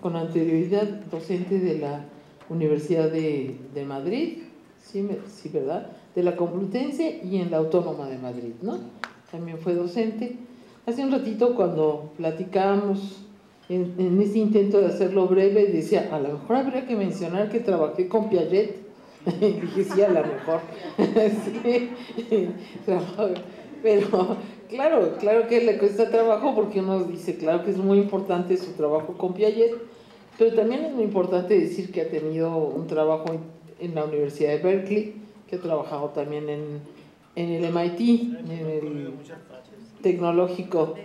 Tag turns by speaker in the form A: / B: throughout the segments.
A: con anterioridad docente de la Universidad de Madrid, sí, ¿verdad?, de la Complutense y en la Autónoma de Madrid, ¿no? También fue docente. Hace un ratito cuando platicábamos en este intento de hacerlo breve, decía, a lo mejor habría que mencionar que trabajé con Piaget. Y dije, sí, a lo mejor. Sí, pero claro que le cuesta trabajo, porque uno dice, claro que es muy importante su trabajo con Piaget, pero también es muy importante decir que ha tenido un trabajo en la Universidad de Berkeley, que ha trabajado también en el MIT, en el tecnológico,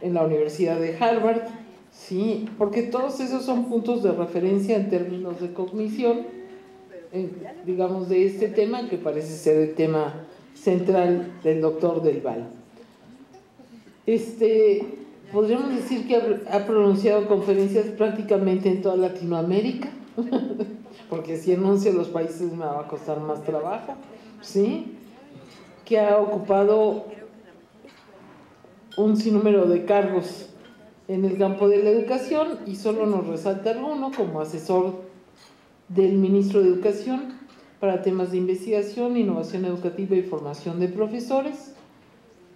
A: en la Universidad de Harvard, sí, porque todos esos son puntos de referencia en términos de cognición, digamos, de este tema, que parece ser el tema central del doctor Del Val. Podríamos decir que ha pronunciado conferencias prácticamente en toda Latinoamérica, porque si enuncio los países me va a costar más trabajo, ¿sí? Que ha ocupado un sinnúmero de cargos en el campo de la educación, y solo nos resalta alguno: como asesor del ministro de Educación para temas de investigación, innovación educativa y formación de profesores,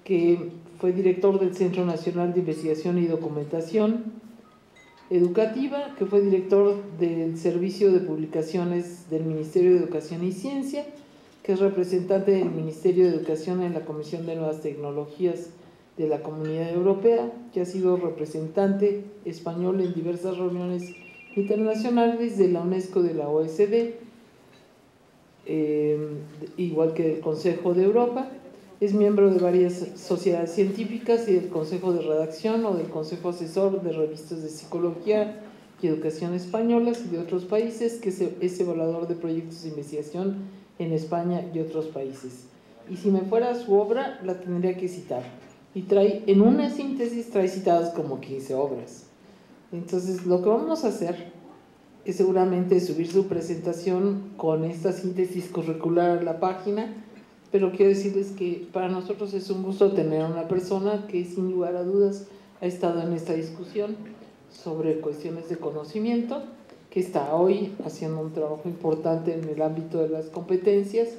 A: que fue director del Centro Nacional de Investigación y Documentación Educativa, que fue director del Servicio de Publicaciones del Ministerio de Educación y Ciencia, que es representante del Ministerio de Educación en la Comisión de Nuevas Tecnologías de la Comunidad Europea, que ha sido representante español en diversas reuniones internacionales de la UNESCO, de la OECD, igual que del Consejo de Europa. Es miembro de varias sociedades científicas y del Consejo de Redacción o del Consejo Asesor de Revistas de Psicología y Educación Españolas y de otros países, que es evaluador de proyectos de investigación en España y otros países. Y si me fuera su obra, la tendría que citar. Y en una síntesis trae citadas como 15 obras. Entonces, lo que vamos a hacer es seguramente subir su presentación con esta síntesis curricular a la página, pero quiero decirles que para nosotros es un gusto tener a una persona que sin lugar a dudas ha estado en esta discusión sobre cuestiones de conocimiento, que está hoy haciendo un trabajo importante en el ámbito de las competencias,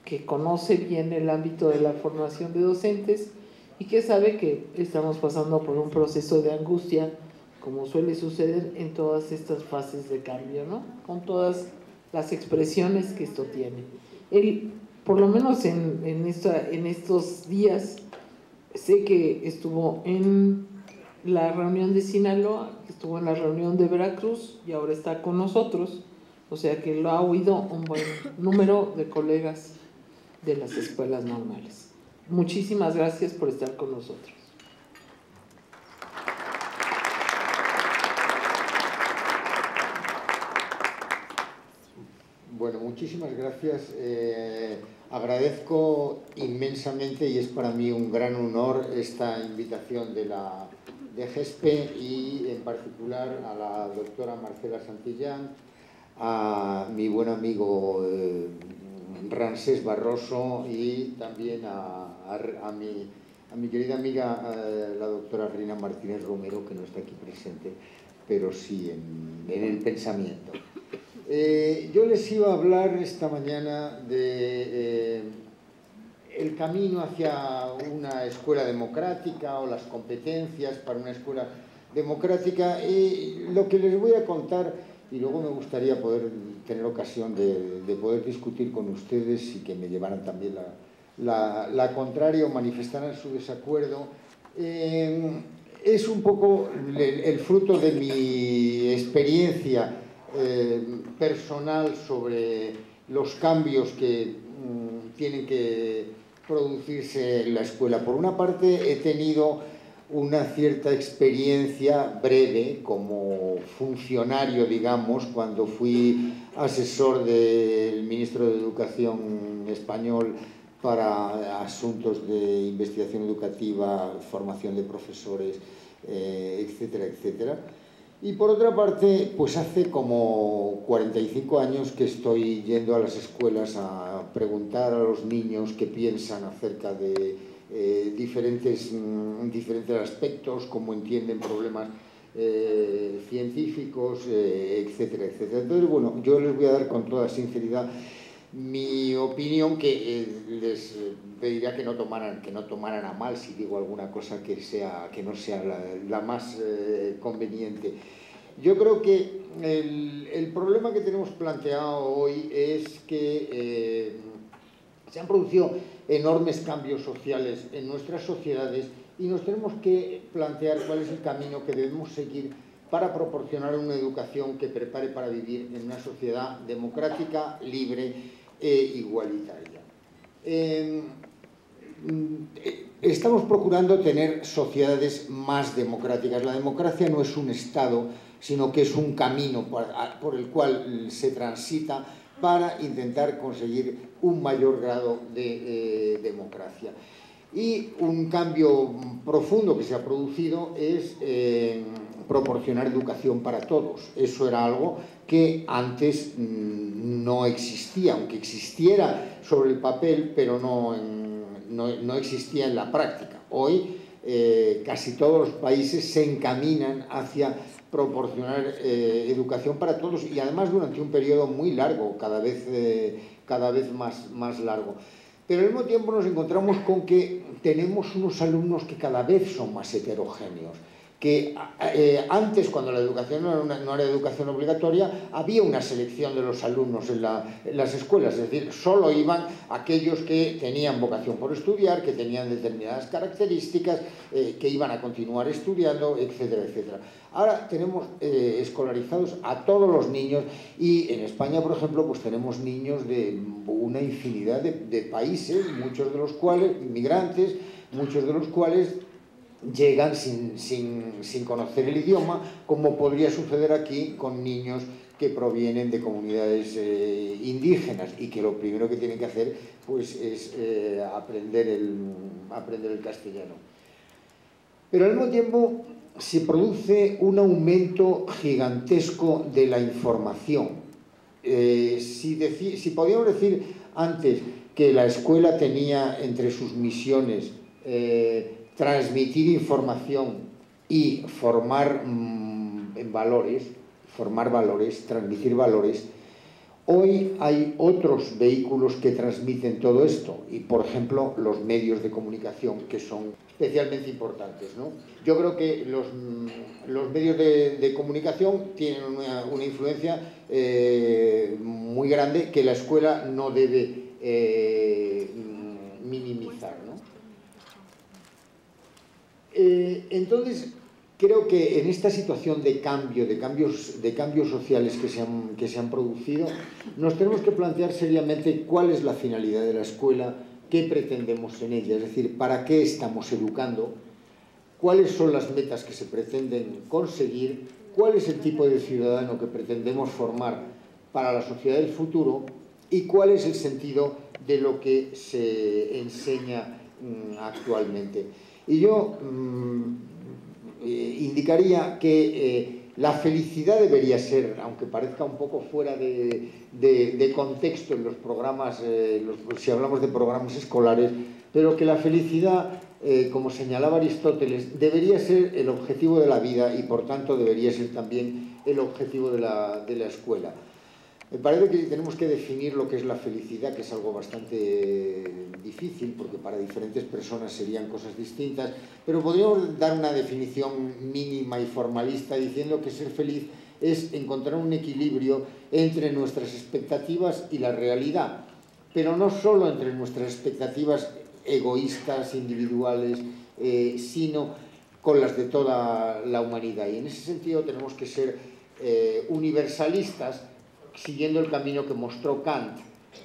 A: que conoce bien el ámbito de la formación de docentes y que sabe que estamos pasando por un proceso de angustia, como suele suceder en todas estas fases de cambio, ¿no? Con todas las expresiones que esto tiene. Él, por lo menos en estos días, sé que estuvo en la reunión de Sinaloa, estuvo en la reunión de Veracruz y ahora está con nosotros, o sea que lo ha oído un buen número de colegas de las escuelas normales. Muchísimas gracias por estar con nosotros.
B: Bueno, muchísimas gracias. Agradezco inmensamente, y es para mí un gran honor, esta invitación de GESPE, y en particular a la doctora Marcela Santillán, a mi buen amigo Ramsés Barroso, y también a mi querida amiga la doctora Rina Martínez Romero, que no está aquí presente, pero sí en el pensamiento. Yo les iba a hablar esta mañana de el camino hacia una escuela democrática, o las competencias para una escuela democrática, y lo que les voy a contar, y luego me gustaría poder tener ocasión de poder discutir con ustedes y que me llevaran también la contraria o manifestaran su desacuerdo. Es un poco el fruto de mi experiencia personal sobre los cambios que tienen que producirse en la escuela. Por una parte, he tenido una cierta experiencia breve como funcionario, digamos, cuando fui asesor del ministro de Educación español para asuntos de investigación educativa, formación de profesores, etcétera, etcétera. Y por otra parte, pues hace como 45 años que estoy yendo a las escuelas a preguntar a los niños qué piensan acerca de diferentes aspectos, cómo entienden problemas científicos, etcétera, etcétera. Entonces, bueno, yo les voy a dar con toda sinceridad mi opinión, que les pediría que no tomaran a mal si digo alguna cosa que no sea la más conveniente. Yo creo que el problema que tenemos planteado hoy es que se han producido enormes cambios sociales en nuestras sociedades y nos tenemos que plantear cuál es el camino que debemos seguir para proporcionar una educación que prepare para vivir en una sociedad democrática, libre e igualitaria. Estamos procurando tener sociedades más democráticas. La democracia no es un Estado, sino que es un camino por el cual se transita para intentar conseguir un mayor grado de democracia. Y un cambio profundo que se ha producido es proporcionar educación para todos. Eso era algo que antes no existía, aunque existiera sobre el papel, pero no existía en la práctica. Hoy casi todos los países se encaminan hacia proporcionar educación para todos y además durante un periodo muy largo, cada vez más largo. Pero al mismo tiempo nos encontramos con que tenemos unos alumnos que cada vez son más heterogéneos. Que antes, cuando la educación no era educación obligatoria, había una selección de los alumnos en las escuelas, es decir, solo iban aquellos que tenían vocación por estudiar, que tenían determinadas características, que iban a continuar estudiando, etcétera, etcétera. Ahora tenemos escolarizados a todos los niños y en España, por ejemplo, pues tenemos niños de una infinidad de países, muchos de los cuales, inmigrantes, muchos de los cuales llegan sin conocer el idioma, como podría suceder aquí con niños que provienen de comunidades indígenas y que lo primero que tienen que hacer pues, es aprender el castellano. Pero al mismo tiempo se produce un aumento gigantesco de la información. Si podíamos decir antes que la escuela tenía entre sus misiones transmitir información y formar valores, transmitir valores, hoy hay otros vehículos que transmiten todo esto y, por ejemplo, los medios de comunicación, que son especialmente importantes, ¿no? Yo creo que los medios de comunicación tienen una influencia muy grande que la escuela no debe minimizar, ¿no? Entonces, creo que en esta situación de cambios sociales que se han producido, nos tenemos que plantear seriamente cuál es la finalidad de la escuela, qué pretendemos en ella, es decir, para qué estamos educando, cuáles son las metas que se pretenden conseguir, cuál es el tipo de ciudadano que pretendemos formar para la sociedad del futuro y cuál es el sentido de lo que se enseña actualmente. Y yo indicaría que la felicidad debería ser, aunque parezca un poco fuera de contexto en los programas, si hablamos de programas escolares, pero que la felicidad, como señalaba Aristóteles, debería ser el objetivo de la vida y por tanto debería ser también el objetivo de la escuela. Me parece que tenemos que definir lo que es la felicidad, que es algo bastante difícil, porque para diferentes personas serían cosas distintas, pero podríamos dar una definición mínima y formalista diciendo que ser feliz es encontrar un equilibrio entre nuestras expectativas y la realidad, pero no solo entre nuestras expectativas egoístas, individuales, sino con las de toda la humanidad. Y en ese sentido tenemos que ser universalistas, siguiendo el camino que mostró Kant,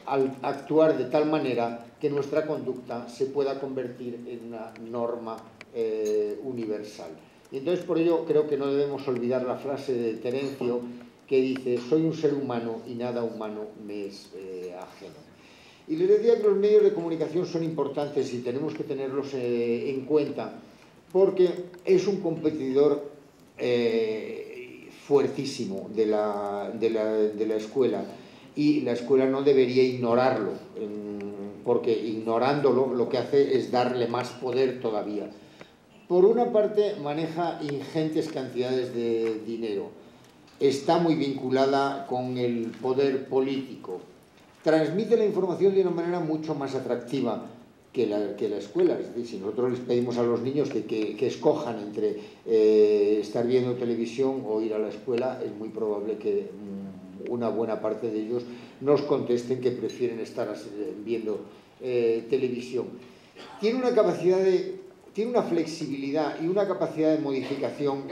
B: al actuar de tal manera que nuestra conducta se pueda convertir en una norma universal. Y entonces por ello creo que no debemos olvidar la frase de Terencio que dice: soy un ser humano y nada humano me es ajeno. Y les decía que los medios de comunicación son importantes y tenemos que tenerlos en cuenta porque es un competidor fuertísimo de la escuela y la escuela no debería ignorarlo, porque ignorándolo lo que hace es darle más poder todavía. por una parte, maneja ingentes cantidades de dinero, está muy vinculada con el poder político, transmite la información de una manera mucho más atractiva que la escuela. Es decir, si nosotros les pedimos a los niños que escojan entre estar viendo televisión o ir a la escuela, es muy probable que una buena parte de ellos nos contesten que prefieren estar viendo televisión. Tiene una flexibilidad y una capacidad de modificación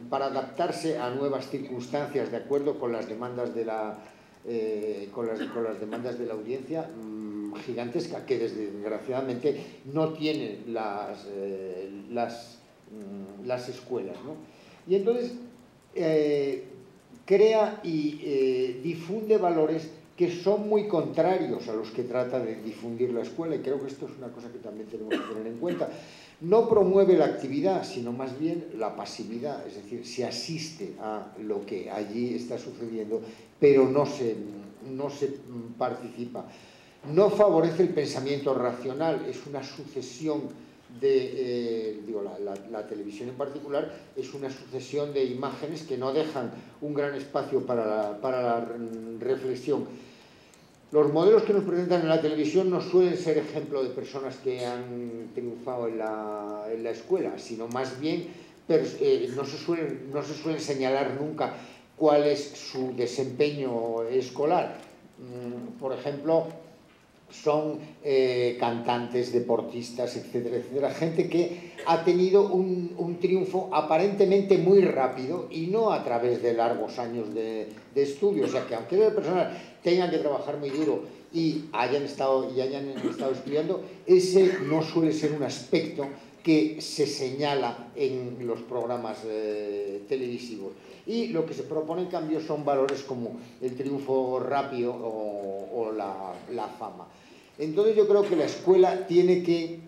B: para adaptarse a nuevas circunstancias de acuerdo con las demandas de la audiencia gigantesca, que desgraciadamente no tienen las escuelas, ¿no? Y entonces crea y difunde valores que son muy contrarios a los que trata de difundir la escuela, y creo que esto es una cosa que también tenemos que tener en cuenta. No promueve la actividad, sino más bien la pasividad, es decir, se asiste a lo que allí está sucediendo, pero no se participa. No favorece el pensamiento racional, es una sucesión de, la televisión en particular, es una sucesión de imágenes que no dejan un gran espacio para la reflexión. Los modelos que nos presentan en la televisión no suelen ser ejemplo de personas que han triunfado en la escuela, sino más bien no se suelen señalar nunca cuál es su desempeño escolar. Por ejemplo, son cantantes, deportistas, etcétera, etcétera, gente que ha tenido un triunfo aparentemente muy rápido y no a través de largos años de estudio. O sea, que aunque las personas tengan que trabajar muy duro y hayan estado estudiando, ese no suele ser un aspecto que se señala en los programas televisivos. Y lo que se propone en cambio son valores como el triunfo rápido o la fama. Entonces yo creo que la escuela tiene que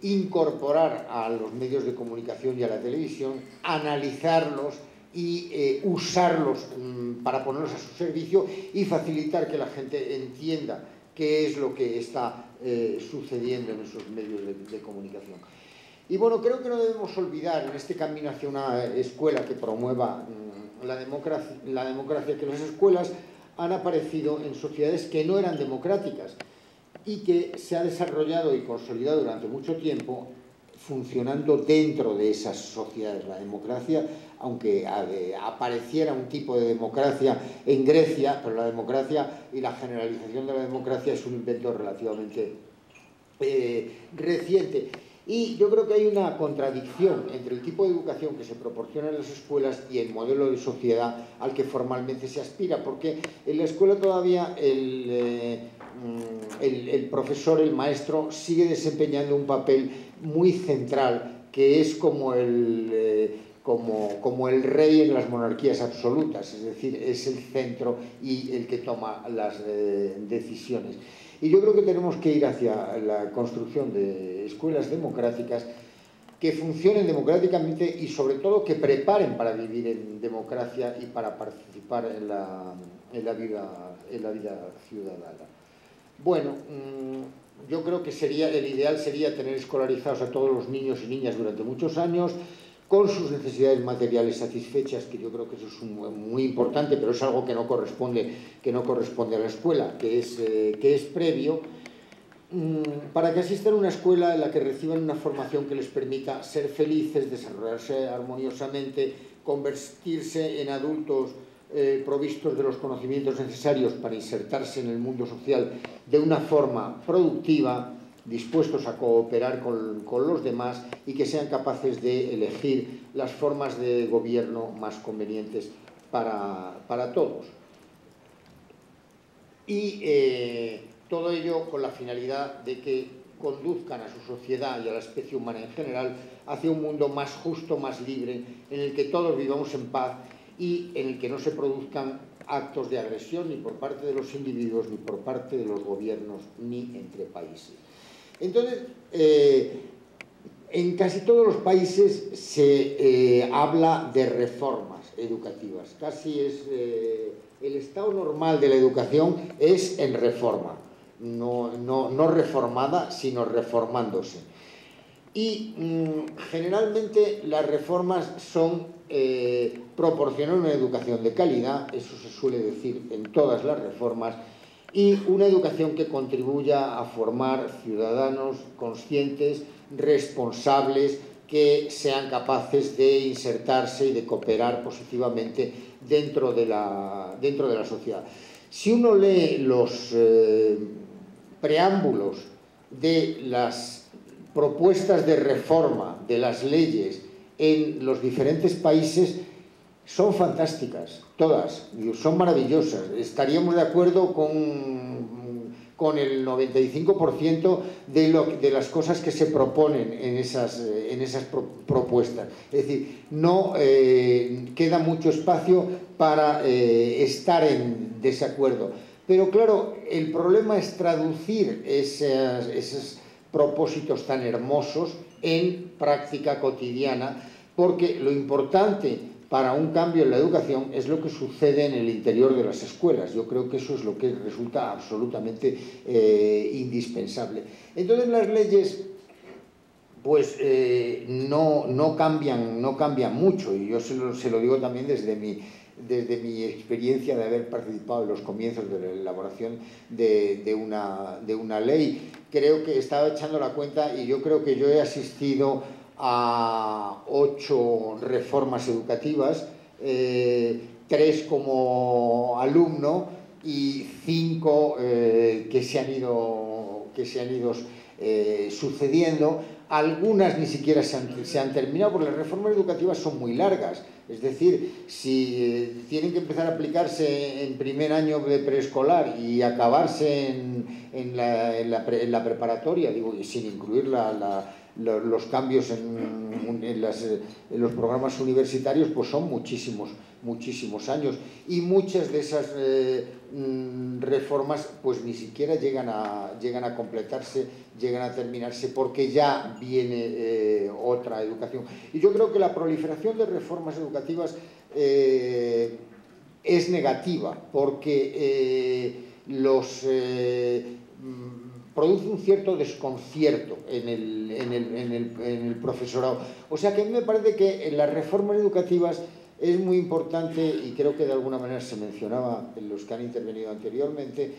B: incorporar a los medios de comunicación y a la televisión, analizarlos y usarlos para ponerlos a su servicio y facilitar que la gente entienda qué es lo que está sucediendo en esos medios de comunicación. Y bueno, creo que no debemos olvidar en este camino hacia una escuela que promueva la democracia, que las escuelas han aparecido en sociedades que no eran democráticas y que se ha desarrollado y consolidado durante mucho tiempo funcionando dentro de esas sociedades. La democracia, aunque apareciera un tipo de democracia en Grecia, pero la democracia y la generalización de la democracia es un invento relativamente reciente. Y yo creo que hay una contradicción entre el tipo de educación que se proporciona en las escuelas y el modelo de sociedad al que formalmente se aspira, porque en la escuela todavía el profesor, el maestro, sigue desempeñando un papel muy central, que es como el rey en las monarquías absolutas, es decir, es el centro y el que toma las decisiones. Y yo creo que tenemos que ir hacia la construcción de escuelas democráticas que funcionen democráticamente y sobre todo que preparen para vivir en democracia y para participar en la vida ciudadana. Bueno, yo creo que el ideal sería tener escolarizados a todos los niños y niñas durante muchos años, con sus necesidades materiales satisfechas, que yo creo que eso es muy importante, pero es algo que no corresponde a la escuela, que es previo, para que asistan a una escuela en la que reciban una formación que les permita ser felices, desarrollarse armoniosamente, convertirse en adultos provistos de los conocimientos necesarios para insertarse en el mundo social de una forma productiva, dispuestos a cooperar con los demás y que sean capaces de elegir las formas de gobierno más convenientes para todos. Y todo ello con la finalidad de que conduzcan a su sociedad y a la especie humana en general hacia un mundo más justo, más libre, en el que todos vivamos en paz y en el que no se produzcan actos de agresión ni por parte de los individuos, ni por parte de los gobiernos, ni entre países. Entonces, en casi todos los países se habla de reformas educativas. Casi es el estado normal de la educación es en reforma, no reformada, sino reformándose. y generalmente las reformas son proporcionar una educación de calidad, eso se suele decir en todas las reformas, y una educación que contribuya a formar ciudadanos conscientes, responsables, que sean capaces de insertarse y de cooperar positivamente dentro de la sociedad. Si uno lee los preámbulos de las propuestas de reforma de las leyes en los diferentes países, son fantásticas, todas, son maravillosas. Estaríamos de acuerdo con el 95% de las cosas que se proponen en esas propuestas. Es decir, no queda mucho espacio para estar en desacuerdo. Pero claro, el problema es traducir esos propósitos tan hermosos en práctica cotidiana, porque lo importante para un cambio en la educación es lo que sucede en el interior de las escuelas. Yo creo que eso es lo que resulta absolutamente indispensable. Entonces las leyes pues no cambian mucho, y yo se lo digo también desde mi experiencia de haber participado en los comienzos de la elaboración de una ley. Creo que estaba echando la cuenta y yo creo que yo he asistido a 8 reformas educativas, 3 como alumno y 5 que se han ido sucediendo. Algunas ni siquiera se han terminado, porque las reformas educativas son muy largas. Es decir, si tienen que empezar a aplicarse en primer año de preescolar y acabarse en la preparatoria, digo, y sin incluir los cambios en los programas universitarios, pues son muchísimos años, y muchas de esas reformas pues ni siquiera llegan a completarse, llegan a terminarse, porque ya viene otra educación. Y yo creo que la proliferación de reformas educativas es negativa, porque produce un cierto desconcierto en el profesorado. O sea que a mí me parece que en las reformas educativas es muy importante, y creo que de alguna manera se mencionaba en los que han intervenido anteriormente,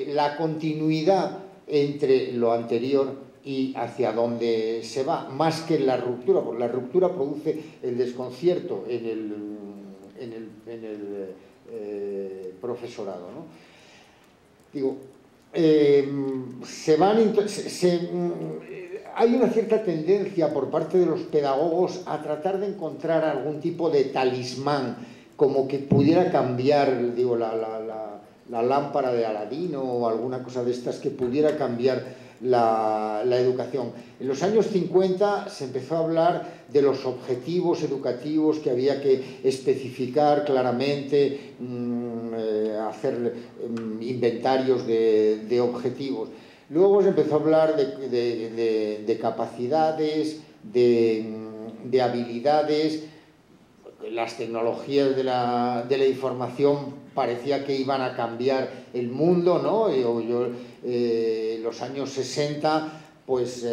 B: la continuidad entre lo anterior y hacia dónde se va, más que la ruptura, porque la ruptura produce el desconcierto en el profesorado, ¿no? Digo, hay una cierta tendencia por parte de los pedagogos a tratar de encontrar algún tipo de talismán, como que pudiera cambiar, digo, la lámpara de Aladino o alguna cosa de estas que pudiera cambiar la educación. En los años 50 se empezó a hablar de los objetivos educativos que había que especificar claramente, hacer inventarios de objetivos. Luego se empezó a hablar de capacidades, de habilidades. Las tecnologías de la información parecía que iban a cambiar el mundo, ¿no? Los años 60, pues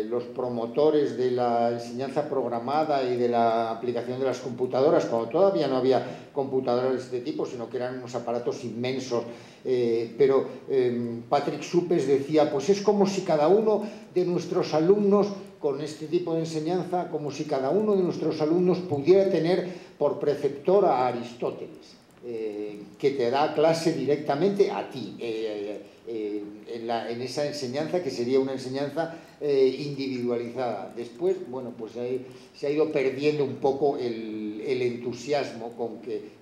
B: los promotores de la enseñanza programada y de la aplicación de las computadoras, cuando todavía no había computadoras de este tipo, sino que eran unos aparatos inmensos, pero Patrick Suppes decía, pues es como si cada uno de nuestros alumnos, con este tipo de enseñanza, como si cada uno de nuestros alumnos pudiera tener por preceptor a Aristóteles, que te da clase directamente a ti, en esa enseñanza que sería una enseñanza individualizada. Después, bueno, pues se ha ido perdiendo un poco el entusiasmo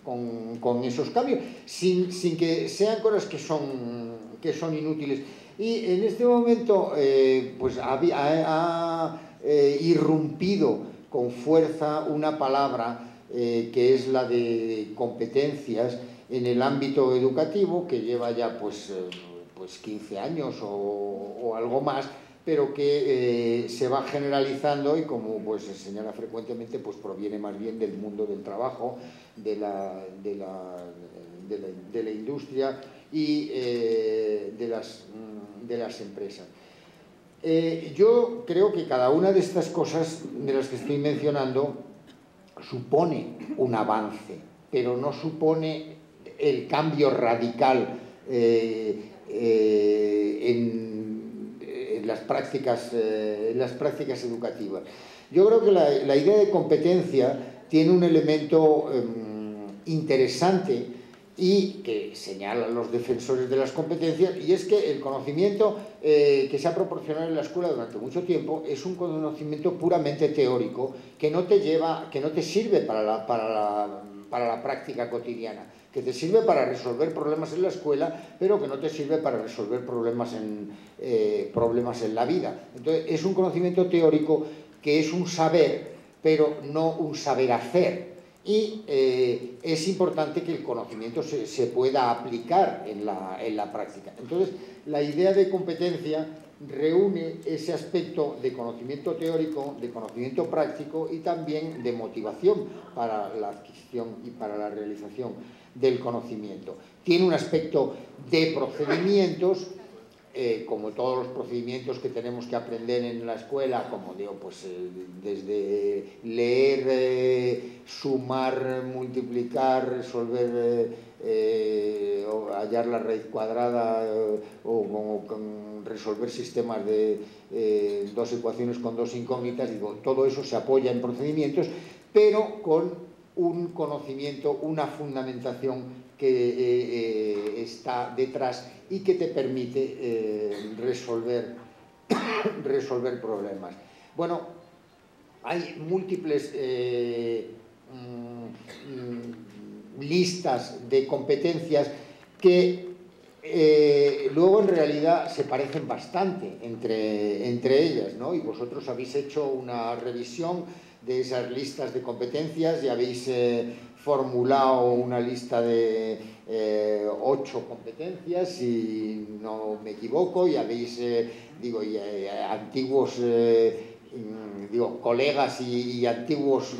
B: con esos cambios, sin que sean cosas que son inútiles. Y en este momento pues ha irrumpido con fuerza una palabra que es la de competencias en el ámbito educativo, que lleva ya pues 15 años o algo más, pero que se va generalizando, y como pues se señala frecuentemente, pues proviene más bien del mundo del trabajo, de la industria y de las empresas. Yo creo que cada una de estas cosas de las que estoy mencionando supone un avance, pero no supone el cambio radical en las prácticas educativas. Yo creo que la idea de competencia tiene un elemento interesante y que señalan los defensores de las competencias, y es que el conocimiento que se ha proporcionado en la escuela durante mucho tiempo es un conocimiento puramente teórico que no te sirve para la práctica cotidiana, que te sirve para resolver problemas en la escuela, pero que no te sirve para resolver problemas en la vida. Entonces, es un conocimiento teórico que es un saber, pero no un saber hacer. Y es importante que el conocimiento se pueda aplicar en la práctica. Entonces, la idea de competencia reúne ese aspecto de conocimiento teórico, de conocimiento práctico y también de motivación para la adquisición y para la realización del conocimiento. Tiene un aspecto de procedimientos, como todos los procedimientos que tenemos que aprender en la escuela, como digo, pues desde leer, sumar, multiplicar, resolver, hallar la raíz cuadrada o resolver sistemas de dos ecuaciones con dos incógnitas, digo, todo eso se apoya en procedimientos, pero con un conocimiento, una fundamentación que está detrás y que te permite resolver problemas. Bueno, hay múltiples listas de competencias que luego en realidad se parecen bastante entre ellas, ¿no? Y vosotros habéis hecho una revisión de esas listas de competencias y habéis formulado una lista de 8 competencias, si no me equivoco, y habéis, antiguos colegas y antiguos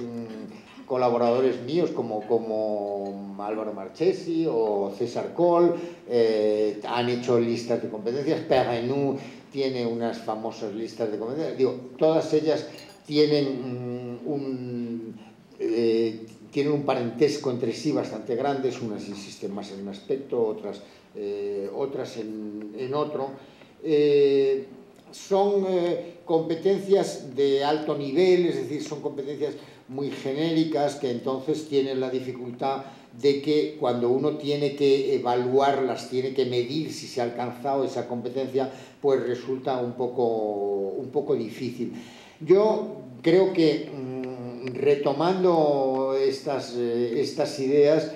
B: colaboradores míos como Álvaro Marchesi o César Coll han hecho listas de competencias. Perrenot tiene unas famosas listas de competencias. Digo, todas ellas tienen un parentesco entre sí bastante grandes, unas insisten más en un aspecto, otras en otro. Son competencias de alto nivel, es decir, son competencias muy genéricas que entonces tienen la dificultad de que cuando uno tiene que evaluarlas, tiene que medir si se ha alcanzado esa competencia, pues resulta un poco difícil. Yo creo que retomando estas ideas,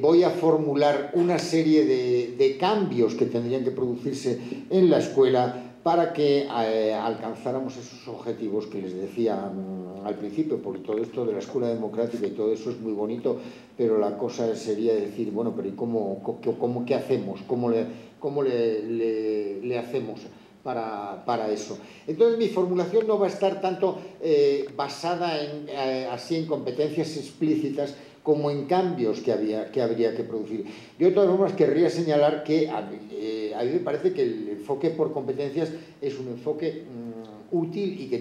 B: voy a formular una serie de cambios que tendrían que producirse en la escuela para que alcanzáramos esos objetivos que les decía al principio, porque todo esto de la escuela democrática y todo eso es muy bonito, pero la cosa sería decir, bueno, pero ¿y qué hacemos? ¿Cómo le hacemos para eso? Entonces mi formulación no va a estar tanto basada en competencias explícitas como en cambios que habría que producir. Yo de todas formas querría señalar que a mí me parece que el enfoque por competencias es un enfoque útil y que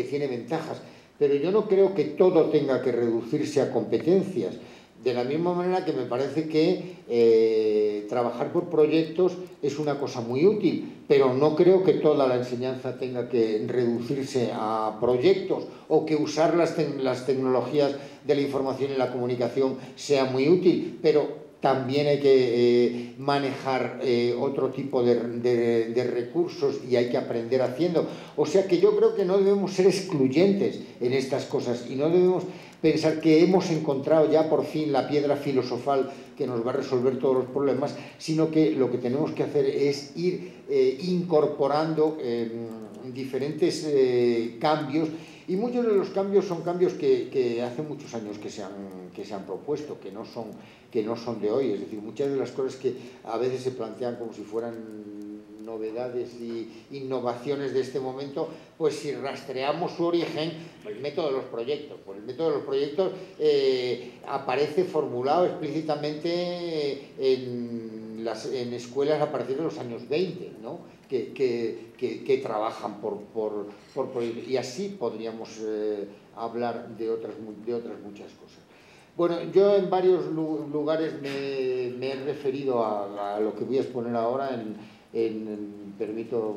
B: tiene ventajas, pero yo no creo que todo tenga que reducirse a competencias. De la misma manera que me parece que trabajar por proyectos es una cosa muy útil, pero no creo que toda la enseñanza tenga que reducirse a proyectos o que usar las tecnologías de la información y la comunicación sea muy útil, pero también hay que manejar otro tipo de recursos y hay que aprender haciendo. O sea que yo creo que no debemos ser excluyentes en estas cosas y no debemos pensar que hemos encontrado ya por fin la piedra filosofal que nos va a resolver todos los problemas, sino que lo que tenemos que hacer es ir incorporando diferentes cambios, y muchos de los cambios son cambios que hace muchos años que se han propuesto, que no son de hoy. Es decir, muchas de las cosas que a veces se plantean como si fueran novedades y innovaciones de este momento, pues si rastreamos su origen, el método de los proyectos. Pues el método de los proyectos aparece formulado explícitamente en en escuelas a partir de los años 20, ¿no? que trabajan y así podríamos hablar de otras muchas cosas. Bueno, yo en varios lugares me he referido a lo que voy a exponer ahora, permito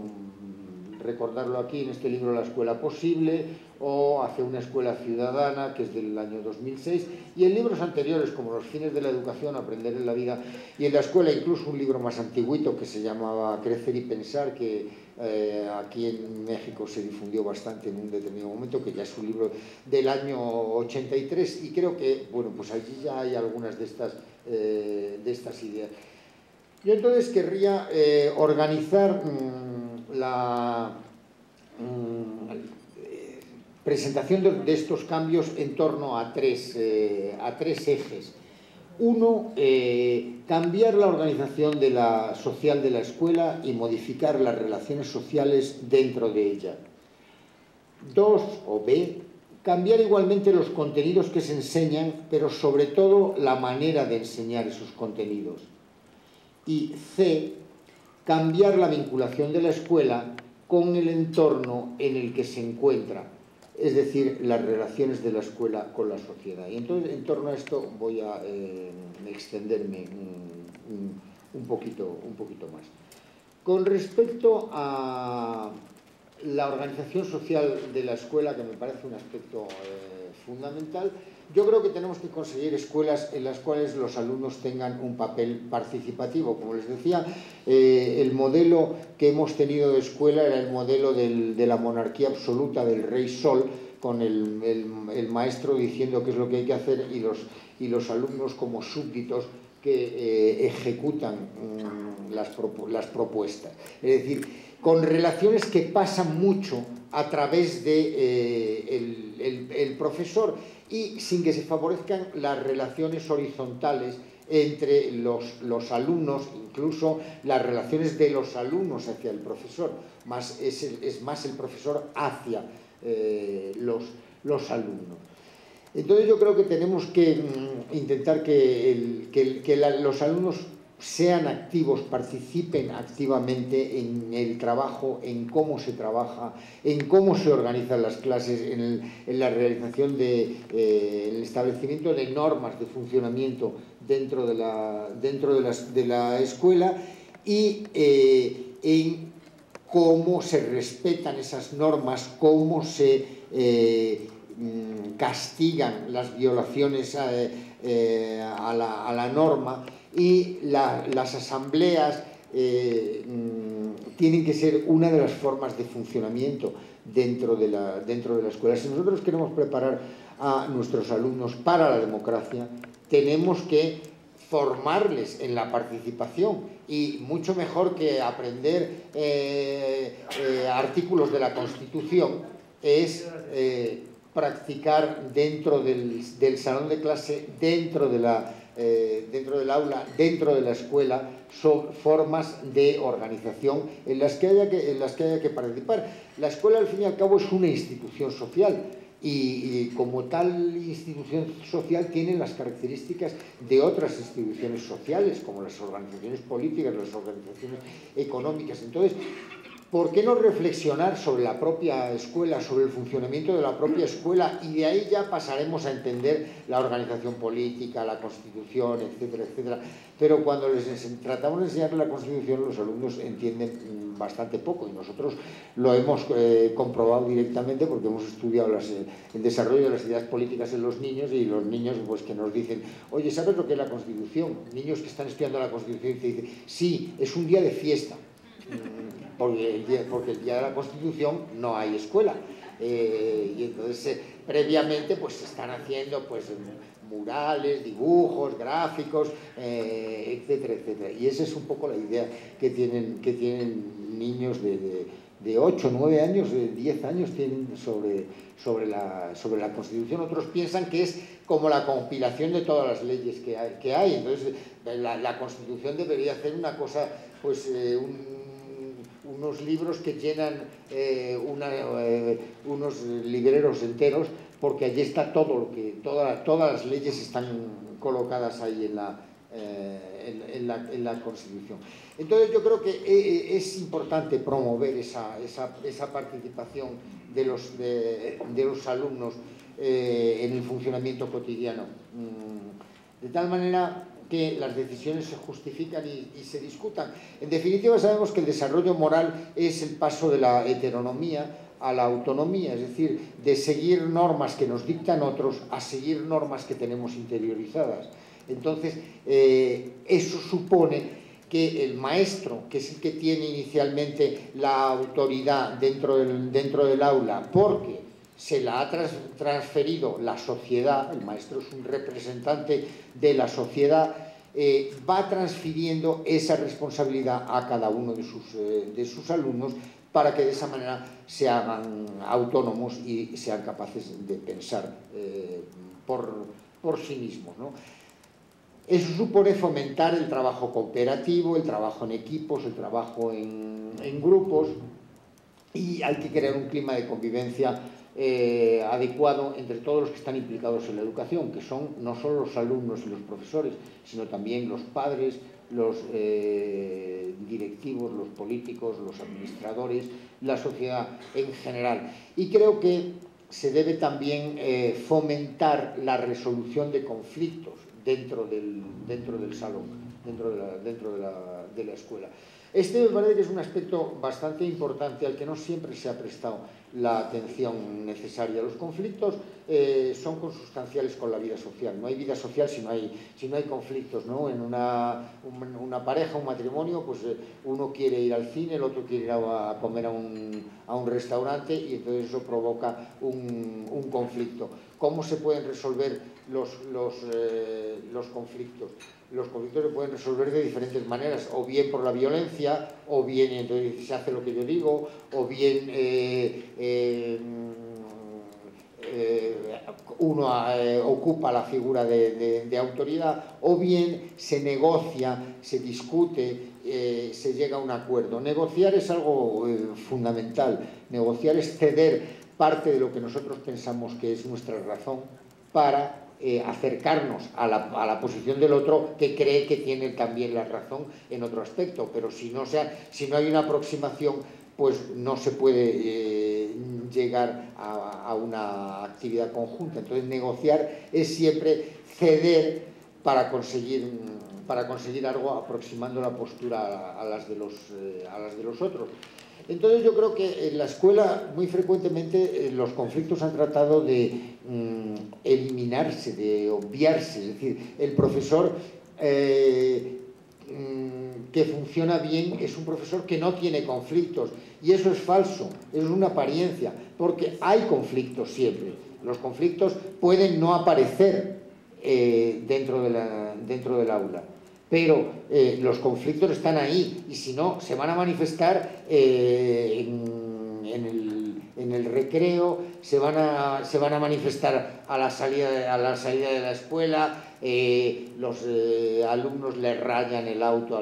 B: recordarlo aquí, en este libro La escuela posible, o Hacia una escuela ciudadana, que es del año 2006, y en libros anteriores como Los fines de la educación, Aprender en la vida, y en la escuela incluso un libro más antiguito que se llamaba Crecer y pensar, que aquí en México se difundió bastante en un determinado momento, que ya es un libro del año 83, y creo que, bueno, pues allí ya hay algunas de estas ideas. Yo entonces querría organizar la presentación de estos cambios en torno a tres ejes. Uno, cambiar la organización social de la escuela y modificar las relaciones sociales dentro de ella. Dos, o B, cambiar igualmente los contenidos que se enseñan, pero sobre todo la manera de enseñar esos contenidos. Y C, cambiar la vinculación de la escuela con el entorno en el que se encuentra, es decir, las relaciones de la escuela con la sociedad. Y entonces, en torno a esto voy a extenderme un poquito más. Con respecto a la organización social de la escuela, que me parece un aspecto fundamental, yo creo que tenemos que conseguir escuelas en las cuales los alumnos tengan un papel participativo. Como les decía, el modelo que hemos tenido de escuela era el modelo de la monarquía absoluta del rey Sol, con el maestro diciendo qué es lo que hay que hacer y los alumnos como súbditos que ejecutan las propuestas. Es decir, con relaciones que pasan mucho a través del profesor y sin que se favorezcan las relaciones horizontales entre los alumnos, incluso las relaciones de los alumnos hacia el profesor, es más el profesor hacia los alumnos. Entonces yo creo que tenemos que intentar que los alumnos sean activos, participen activamente en el trabajo, en cómo se trabaja, en cómo se organizan las clases, en la realización el establecimiento de normas de funcionamiento dentro de la escuela y en cómo se respetan esas normas, cómo se castigan las violaciones a la norma. Y las asambleas tienen que ser una de las formas de funcionamiento dentro de la escuela. Si nosotros queremos preparar a nuestros alumnos para la democracia, tenemos que formarles en la participación, y mucho mejor que aprender artículos de la Constitución es practicar dentro del salón de clase, dentro del aula, dentro de la escuela, son formas de organización en las que haya que participar. La escuela, al fin y al cabo, es una institución social y como tal institución social tiene las características de otras instituciones sociales, como las organizaciones políticas, las organizaciones económicas. Entonces, ¿por qué no reflexionar sobre la propia escuela, sobre el funcionamiento de la propia escuela? Y de ahí ya pasaremos a entender la organización política, la Constitución, etcétera, etcétera. Pero cuando les tratamos de enseñar la Constitución, los alumnos entienden bastante poco, y nosotros lo hemos comprobado directamente porque hemos estudiado el desarrollo de las ideas políticas en los niños, y los niños pues que nos dicen: oye, ¿sabes lo que es la Constitución? Niños que están estudiando la Constitución y te dicen: sí, es un día de fiesta. Porque el día de la Constitución no hay escuela, y entonces previamente pues se están haciendo pues murales, dibujos, gráficos, etcétera, etcétera. Y esa es un poco la idea que tienen niños de 8, 9 años, de 10 años tienen sobre la Constitución. Otros piensan que es como la compilación de todas las leyes que hay. Entonces la Constitución debería hacer una cosa, pues unos libros que llenan unos libreros enteros, porque allí está todo todas las leyes están colocadas ahí en la Constitución. Entonces yo creo que es importante promover esa participación de los alumnos en el funcionamiento cotidiano, de tal manera que las decisiones se justifican y se discutan. En definitiva, sabemos que el desarrollo moral es el paso de la heteronomía a la autonomía, es decir, de seguir normas que nos dictan otros a seguir normas que tenemos interiorizadas. Entonces, eso supone que el maestro, que es el que tiene inicialmente la autoridad dentro del aula, porque se la ha transferido la sociedad, el maestro es un representante de la sociedad, va transfiriendo esa responsabilidad a cada uno de sus alumnos para que de esa manera se hagan autónomos y sean capaces de pensar por sí mismos, ¿no? Eso supone fomentar el trabajo cooperativo, el trabajo en equipos, el trabajo en grupos, y hay que crear un clima de convivencia adecuado entre todos los que están implicados en la educación, que son no solo los alumnos y los profesores, sino también los padres, los directivos, los políticos, los administradores, la sociedad en general. Y creo que se debe también fomentar la resolución de conflictos dentro del salón, dentro de la escuela. Este me parece que es un aspecto bastante importante al que no siempre se ha prestado la atención necesaria. Los conflictos son consustanciales con la vida social. No hay vida social si no hay conflictos, ¿no? En una pareja, un matrimonio, pues uno quiere ir al cine, el otro quiere ir a comer a un restaurante, y entonces eso provoca un conflicto. ¿Cómo se pueden resolver los conflictos? Los conflictos se pueden resolver de diferentes maneras, o bien por la violencia, o bien entonces se hace lo que yo digo, o bien uno ocupa la figura de autoridad, o bien se negocia, se discute, se llega a un acuerdo. Negociar es algo fundamental. Negociar es ceder parte de lo que nosotros pensamos que es nuestra razón para acercarnos a la posición del otro, que cree que tiene también la razón en otro aspecto. Pero si no hay una aproximación, pues no se puede llegar a una actividad conjunta. Entonces, negociar es siempre ceder para conseguir algo, aproximando la postura a las de los otros. Entonces yo creo que en la escuela muy frecuentemente los conflictos han tratado de eliminarse, de obviarse. Es decir, el profesor que funciona bien es un profesor que no tiene conflictos, y eso es falso, es una apariencia, porque hay conflictos siempre. Los conflictos pueden no aparecer dentro del aula, pero los conflictos están ahí, y si no, se van a manifestar en el recreo, se van a manifestar a la salida de la escuela. Los alumnos le rayan el auto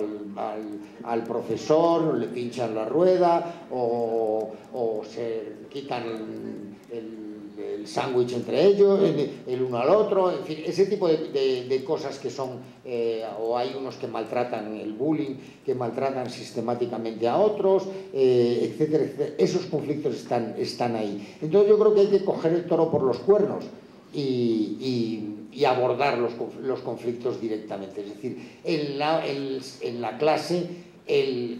B: al profesor, o le pinchan la rueda, o se quitan el sándwich entre ellos, el uno al otro, en fin, ese tipo de cosas que son, o hay unos que maltratan, el bullying, que maltratan sistemáticamente a otros, etcétera, etcétera. Esos conflictos están ahí. Entonces yo creo que hay que coger el toro por los cuernos y abordar los conflictos directamente. Es decir, en la clase,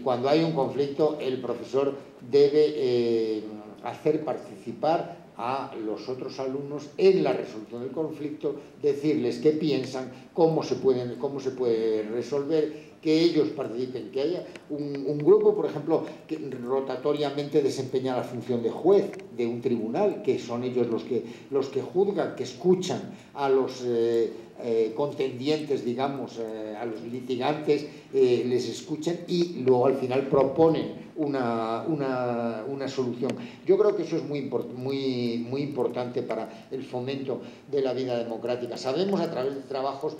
B: cuando hay un conflicto, el profesor debe hacer participar a los otros alumnos en la resolución del conflicto, decirles qué piensan, cómo se puede resolver, que ellos participen, que haya un grupo, por ejemplo, que rotatoriamente desempeña la función de juez de un tribunal, que son ellos los que juzgan, que escuchan a los contendientes, digamos, a los litigantes, les escuchan y luego al final proponen una solución. Yo creo que eso es muy importante para el fomento de la vida democrática. Sabemos a través de trabajos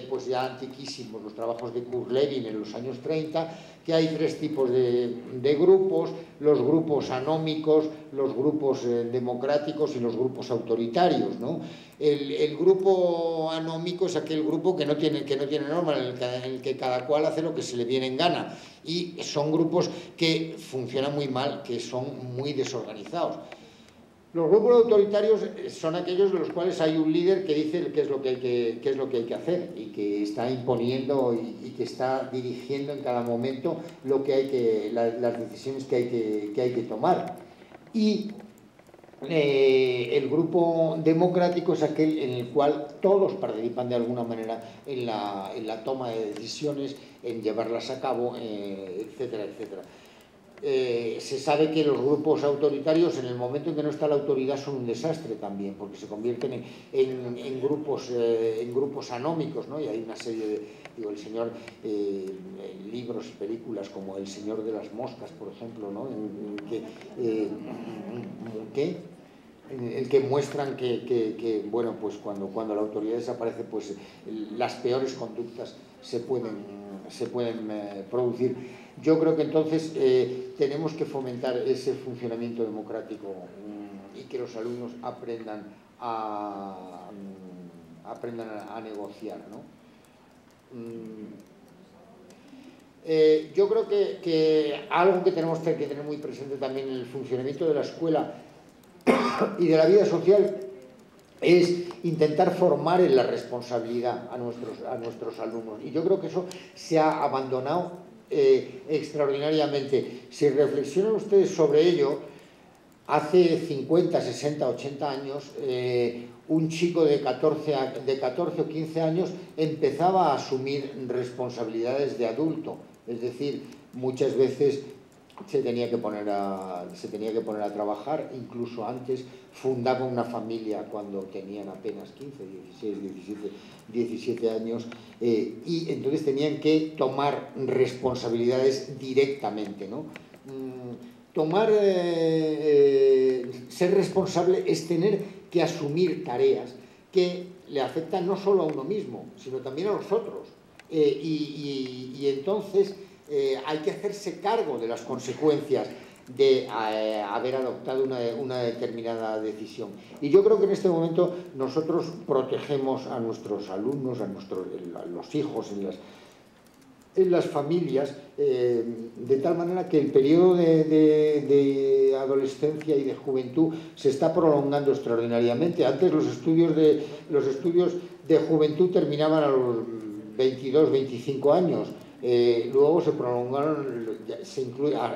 B: pues ya antiquísimos, los trabajos de Kurt Lewin en los años 30, que hay tres tipos de grupos: los grupos anómicos, los grupos democráticos y los grupos autoritarios, ¿no? El grupo anómico es aquel grupo que no tiene norma, en el que cada cual hace lo que se le viene en gana, y son grupos que funcionan muy mal, que son muy desorganizados. Los grupos autoritarios son aquellos de los cuales hay un líder que dice qué es lo que hay que hacer, y que está imponiendo y que está dirigiendo en cada momento las decisiones que hay que tomar. Y el grupo democrático es aquel en el cual todos participan de alguna manera en la toma de decisiones, en llevarlas a cabo, etcétera, etcétera. Se sabe que los grupos autoritarios, en el momento en que no está la autoridad, son un desastre también, porque se convierten en grupos anómicos, ¿no? Y hay una serie de, el señor, libros y películas como El Señor de las Moscas, por ejemplo, ¿no? El que muestran que bueno, pues cuando la autoridad desaparece, pues las peores conductas se pueden producir. Yo creo que entonces tenemos que fomentar ese funcionamiento democrático, y que los alumnos aprendan a negociar, ¿no? Yo creo que algo que tenemos que tener muy presente también en el funcionamiento de la escuela y de la vida social es intentar formar en la responsabilidad a nuestros alumnos, y yo creo que eso se ha abandonado extraordinariamente. Si reflexionan ustedes sobre ello, hace 50, 60, 80 años, un chico de 14 o 15 años empezaba a asumir responsabilidades de adulto, es decir, muchas veces se tenía que poner a trabajar, incluso antes fundaba una familia cuando tenían apenas 15, 16, 17 años, y entonces tenían que tomar responsabilidades directamente, ¿no? Ser responsable es tener que asumir tareas que le afectan no solo a uno mismo, sino también a los otros, y entonces hay que hacerse cargo de las consecuencias de haber adoptado una determinada decisión. Y yo creo que en este momento nosotros protegemos a nuestros alumnos, a los hijos en las familias, de tal manera que el periodo de adolescencia y de juventud se está prolongando extraordinariamente. Antes los estudios de juventud terminaban a los 22, 25 años. Luego se prolongaron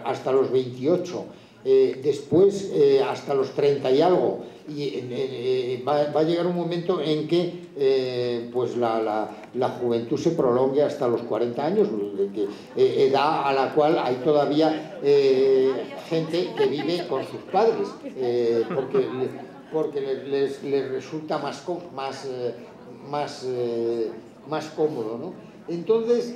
B: hasta los 28, después hasta los 30 y algo, y va a llegar un momento en que pues la juventud se prolongue hasta los 40 años, edad a la cual hay todavía gente que vive con sus padres, porque les resulta más cómodo, ¿no? Entonces,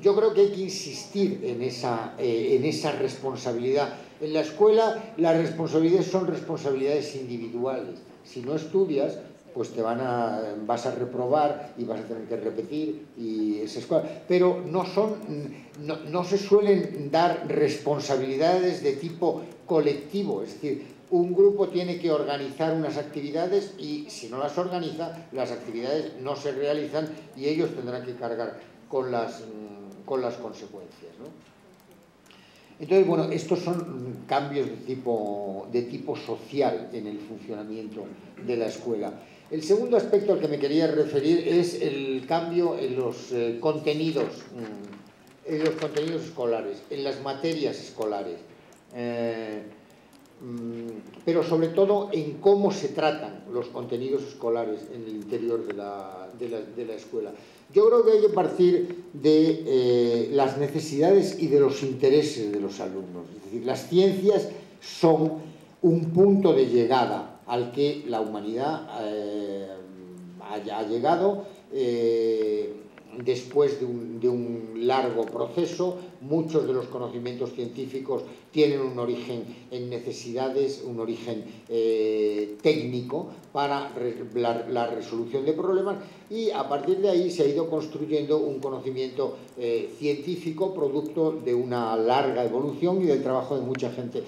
B: yo creo que hay que insistir en esa responsabilidad. En la escuela las responsabilidades son responsabilidades individuales. Si no estudias, pues vas a reprobar y vas a tener que repetir, y esa escuela. Pero no se suelen dar responsabilidades de tipo colectivo, es decir, un grupo tiene que organizar unas actividades, y si no las organiza, las actividades no se realizan y ellos tendrán que cargar con las consecuencias, ¿no? Entonces, bueno, estos son cambios de tipo social en el funcionamiento de la escuela. El segundo aspecto al que me quería referir es el cambio en los contenidos escolares, en las materias escolares, pero sobre todo en cómo se tratan los contenidos escolares en el interior de la escuela. Yo creo que hay que partir de las necesidades y de los intereses de los alumnos. Es decir, las ciencias son un punto de llegada al que la humanidad ha llegado después de un largo proceso muchos de los conocimientos científicos tienen un origen en necesidades, un origen técnico para la resolución de problemas, y a partir de ahí se ha ido construyendo un conocimiento científico producto de una larga evolución y del trabajo de mucha gente.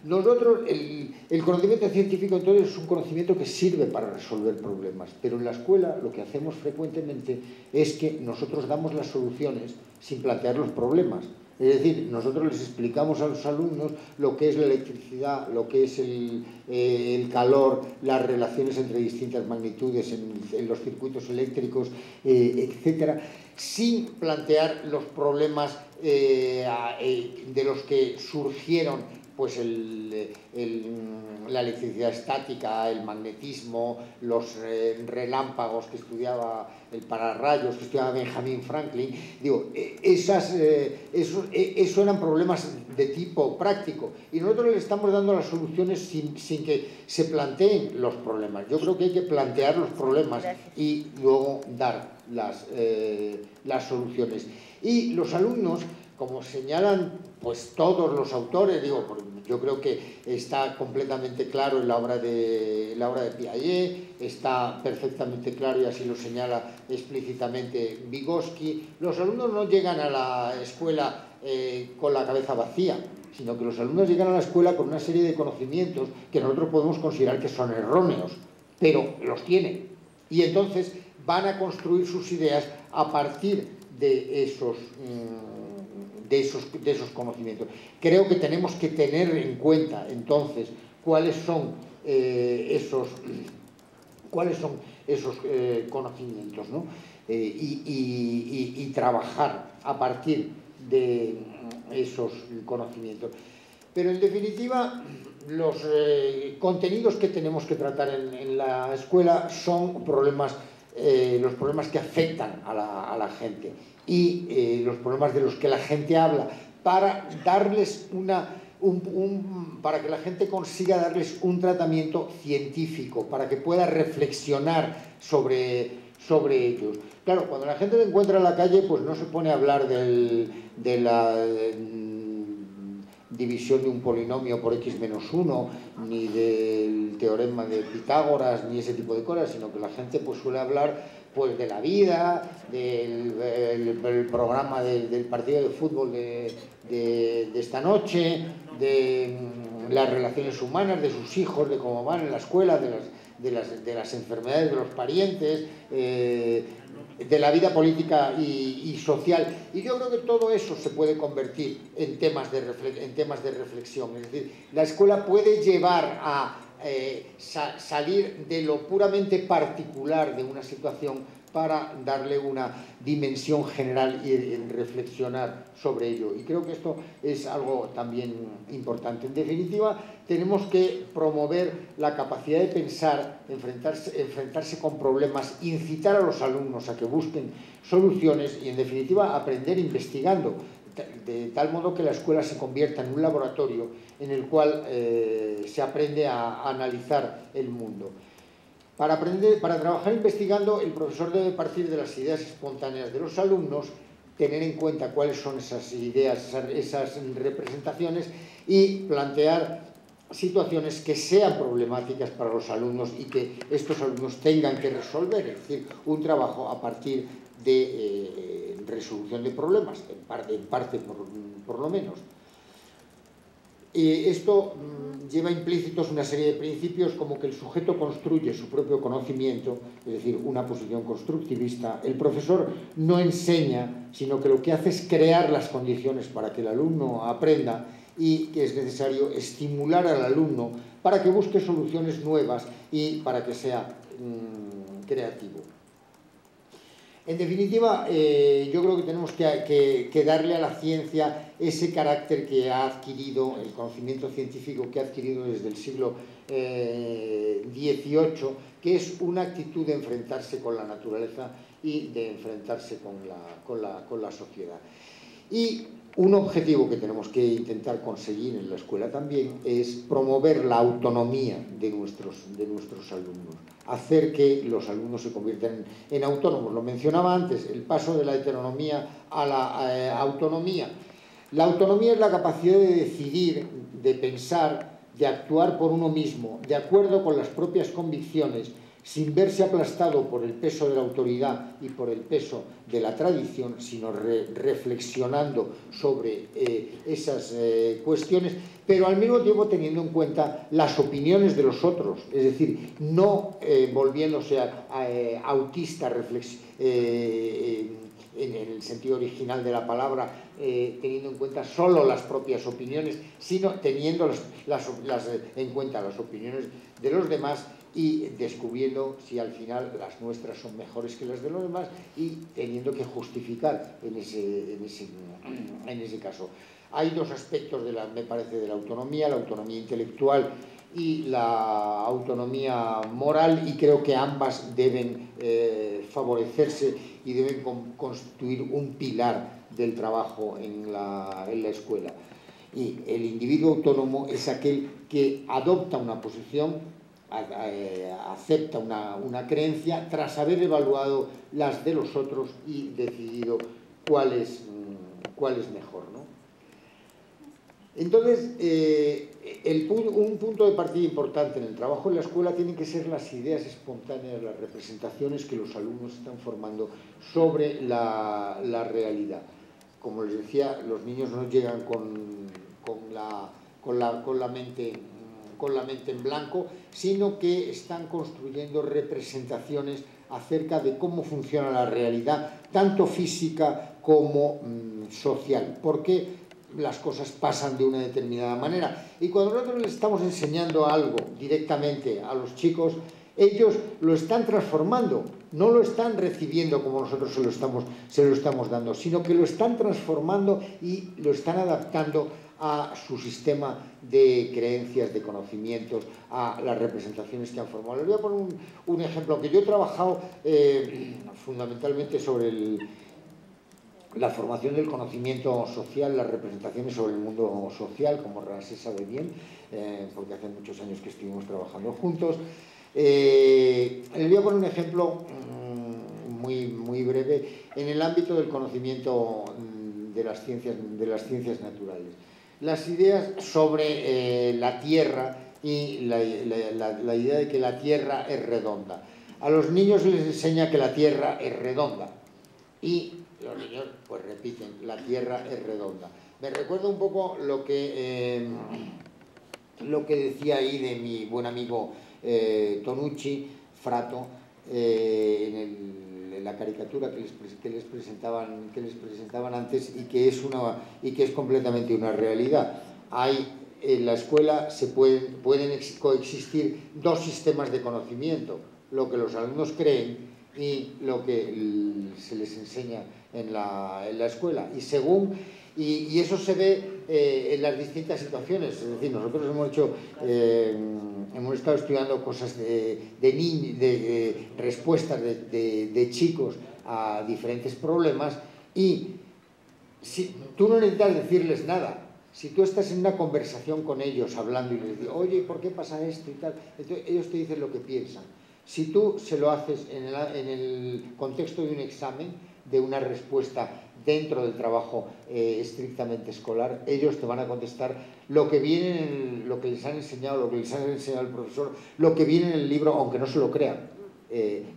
B: Nosotros, el conocimiento científico entonces es un conocimiento que sirve para resolver problemas, pero en la escuela lo que hacemos frecuentemente es que nosotros damos las soluciones sin plantear los problemas. Es decir, nosotros les explicamos a los alumnos lo que es la electricidad, lo que es el calor, las relaciones entre distintas magnitudes en los circuitos eléctricos, etcétera, sin plantear los problemas de los que surgieron pues la electricidad estática, el magnetismo, los relámpagos que estudiaba, el pararrayos que estudiaba Benjamin Franklin. Digo, eso eran problemas de tipo práctico, y nosotros le estamos dando las soluciones sin que se planteen los problemas. Yo creo que hay que plantear los problemas y luego dar las soluciones. Y los alumnos, como señalan pues todos los autores, yo creo que está completamente claro en la obra de Piaget, está perfectamente claro, y así lo señala explícitamente Vygotsky. Los alumnos no llegan a la escuela con la cabeza vacía, sino que los alumnos llegan a la escuela con una serie de conocimientos que nosotros podemos considerar que son erróneos, pero los tienen, y entonces van a construir sus ideas a partir de esos conocimientos. Creo que tenemos que tener en cuenta entonces cuáles son esos conocimientos, ¿no? Y trabajar a partir de esos conocimientos. Pero en definitiva, los contenidos que tenemos que tratar en la escuela son los problemas que afectan a la gente, y los problemas de los que la gente habla, para darles para que la gente consiga darles un tratamiento científico, para que pueda reflexionar sobre ellos. Claro, cuando la gente se encuentra en la calle, pues no se pone a hablar de la división de un polinomio por x menos 1, ni del teorema de Pitágoras, ni ese tipo de cosas, sino que la gente pues suele hablar pues de la vida, del programa del partido de fútbol de esta noche, de las relaciones humanas, de sus hijos, de cómo van en la escuela, de las enfermedades de los parientes, de la vida política y social. Y yo creo que todo eso se puede convertir en temas de reflexión. Es decir, la escuela puede llevar a salir de lo puramente particular de una situación para darle una dimensión general y reflexionar sobre ello. Y creo que esto es algo también importante. En definitiva, tenemos que promover la capacidad de pensar, enfrentarse con problemas, incitar a los alumnos a que busquen soluciones y, en definitiva, aprender investigando, de tal modo que la escuela se convierta en un laboratorio en el cual se aprende a analizar el mundo. Para trabajar investigando, el profesor debe partir de las ideas espontáneas de los alumnos, tener en cuenta cuáles son esas ideas, esas representaciones, y plantear situaciones que sean problemáticas para los alumnos y que estos alumnos tengan que resolver, es decir, un trabajo a partir de resolución de problemas, en parte por lo menos. Esto lleva implícitos una serie de principios, como que el sujeto construye su propio conocimiento, es decir, una posición constructivista. El profesor no enseña, sino que lo que hace es crear las condiciones para que el alumno aprenda, y que es necesario estimular al alumno para que busque soluciones nuevas y para que sea creativo. En definitiva, yo creo que tenemos que darle a la ciencia ese carácter que ha adquirido, el conocimiento científico que ha adquirido desde el siglo XVIII, que es una actitud de enfrentarse con la naturaleza y de enfrentarse con la sociedad. Y un objetivo que tenemos que intentar conseguir en la escuela también es promover la autonomía de nuestros alumnos, hacer que los alumnos se conviertan en autónomos. Lo mencionaba antes, el paso de la heteronomía a la autonomía. La autonomía es la capacidad de decidir, de pensar, de actuar por uno mismo, de acuerdo con las propias convicciones, sin verse aplastado por el peso de la autoridad y por el peso de la tradición, sino reflexionando sobre esas cuestiones, pero al mismo tiempo teniendo en cuenta las opiniones de los otros, es decir, no volviéndose autista en el sentido original de la palabra, teniendo en cuenta solo las propias opiniones, sino teniendo en cuenta las opiniones de los demás y descubriendo si al final las nuestras son mejores que las de los demás y teniendo que justificar en ese caso. Hay dos aspectos, me parece, de la autonomía intelectual y la autonomía moral, y creo que ambas deben favorecerse y deben constituir un pilar del trabajo en la escuela. Y el individuo autónomo es aquel que adopta una posición, acepta una creencia tras haber evaluado las de los otros y decidido cuál es mejor, ¿no? Entonces, un punto de partida importante en el trabajo en la escuela tienen que ser las ideas espontáneas, las representaciones que los alumnos están formando sobre la realidad. Como les decía, los niños no llegan con la mente en blanco, sino que están construyendo representaciones acerca de cómo funciona la realidad, tanto física como social. Porque las cosas pasan de una determinada manera. Y cuando nosotros les estamos enseñando algo directamente a los chicos, ellos lo están transformando, no lo están recibiendo como nosotros se lo estamos dando, sino que lo están transformando y lo están adaptando a su sistema de creencias, de conocimientos, a las representaciones que han formado. Les voy a poner un ejemplo que yo he trabajado fundamentalmente sobre la formación del conocimiento social, las representaciones sobre el mundo social, como Ramsés sabe bien, porque hace muchos años que estuvimos trabajando juntos. Les voy a poner un ejemplo muy breve en el ámbito del conocimiento de las ciencias naturales. Las ideas sobre la Tierra y la idea de que la Tierra es redonda. A los niños se les enseña que la Tierra es redonda y los niños pues repiten, la Tierra es redonda. Me recuerda un poco lo que decía ahí de mi buen amigo Tonucci, Frato, en la caricatura que les presentaban antes y que es completamente una realidad. En la escuela pueden coexistir dos sistemas de conocimiento, lo que los alumnos creen y lo que se les enseña en la escuela. Y eso se ve en las distintas situaciones. Es decir, nosotros hemos estado estudiando cosas de respuestas de chicos a diferentes problemas, y si tú no necesitas decirles nada. Si tú estás en una conversación con ellos hablando y les dices, oye, ¿por qué pasa esto y tal? Entonces ellos te dicen lo que piensan. Si tú se lo haces en el contexto de un examen, de una respuesta dentro del trabajo estrictamente escolar, ellos te van a contestar lo que les han enseñado, lo que les ha enseñado el profesor, lo que viene en el libro, aunque no se lo crean.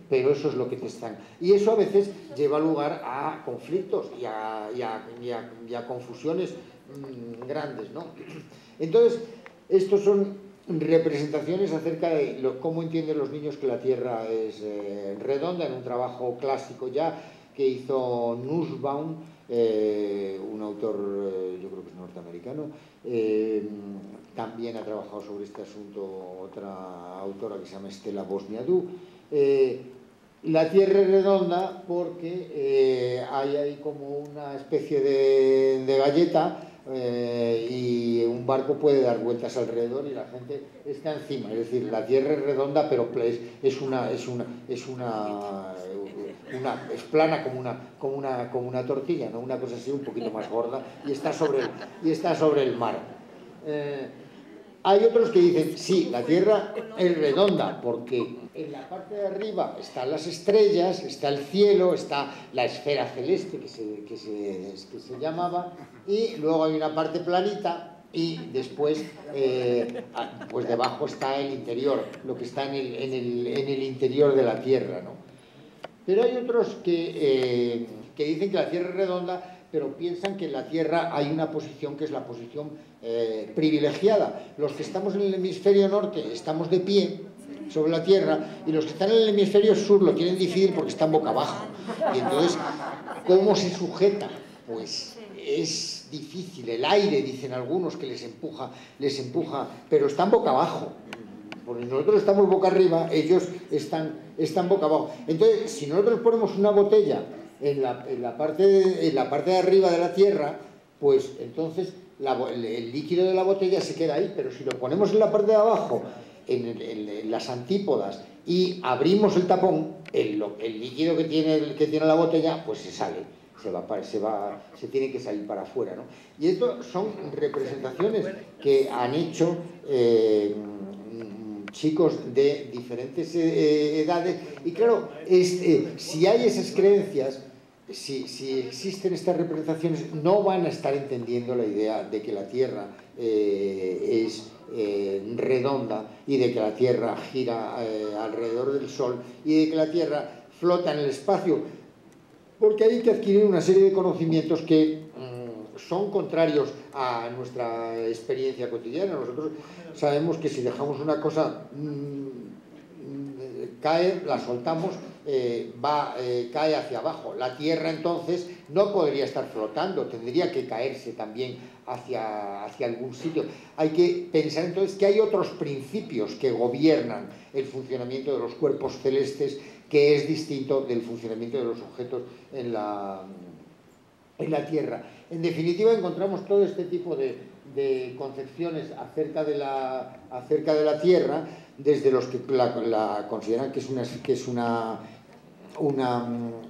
B: Pero eso es lo que te están. Y eso a veces lleva lugar a conflictos y a confusiones grandes, ¿no? Entonces, estos son representaciones acerca de cómo entienden los niños que la Tierra es redonda, en un trabajo clásico ya que hizo Nussbaum, un autor, yo creo que es norteamericano. También ha trabajado sobre este asunto otra autora que se llama Stella Bosniadou. La Tierra es redonda porque hay ahí como una especie de galleta, y un barco puede dar vueltas alrededor y la gente está encima. Es decir, la Tierra es redonda, pero es plana como una tortilla, ¿no? Una cosa así un poquito más gorda, y está sobre el mar. Hay otros que dicen, sí, la Tierra es redonda, porque en la parte de arriba están las estrellas, está el cielo, está la esfera celeste que se llamaba, y luego hay una parte planita, y después pues debajo está el interior, lo que está en el interior de la Tierra, ¿no? Pero hay otros que dicen que la Tierra es redonda, pero piensan que en la Tierra hay una posición que es la posición privilegiada. Los que estamos en el hemisferio norte estamos de pie sobre la Tierra, y los que están en el hemisferio sur lo tienen difícil porque están boca abajo. Y entonces, ¿cómo se sujeta? Pues es difícil. El aire, dicen algunos, que les empuja, pero están boca abajo. Porque nosotros estamos boca arriba, ellos están boca abajo. Entonces, si nosotros ponemos una botella en la parte de arriba de la Tierra, pues entonces el líquido de la botella se queda ahí, pero si lo ponemos en la parte de abajo, en las antípodas, y abrimos el tapón, el líquido que tiene la botella, pues se sale. Se tiene que salir para afuera, ¿no? Y esto son representaciones que han hecho chicos de diferentes edades, y claro, si hay esas creencias, si existen estas representaciones, no van a estar entendiendo la idea de que la Tierra es redonda, y de que la Tierra gira alrededor del Sol, y de que la Tierra flota en el espacio, porque hay que adquirir una serie de conocimientos que son contrarios a nuestra experiencia cotidiana. Nosotros sabemos que si dejamos una cosa caer, la soltamos, cae hacia abajo. La Tierra entonces no podría estar flotando, tendría que caerse también hacia algún sitio. Hay que pensar entonces que hay otros principios que gobiernan el funcionamiento de los cuerpos celestes, que es distinto del funcionamiento de los objetos en la Tierra. En definitiva, encontramos todo este tipo de concepciones acerca de la Tierra, desde los que la consideran que es una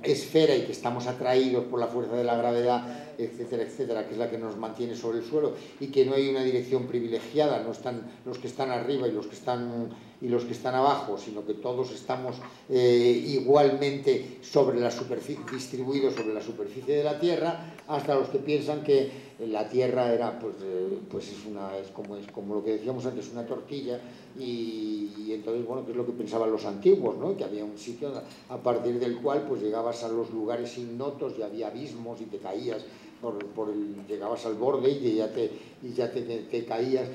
B: esfera y que estamos atraídos por la fuerza de la gravedad, etcétera, etcétera, que es la que nos mantiene sobre el suelo, y que no hay una dirección privilegiada, no están los que están arriba y los que están abajo, sino que todos estamos igualmente distribuidos sobre la superficie de la Tierra, hasta los que piensan que la Tierra era, es como lo que decíamos antes, una tortilla, y entonces, bueno, que es lo que pensaban los antiguos, ¿no? Que había un sitio a partir del cual pues llegabas a los lugares ignotos, y había abismos, y te caías llegabas al borde y ya te caías,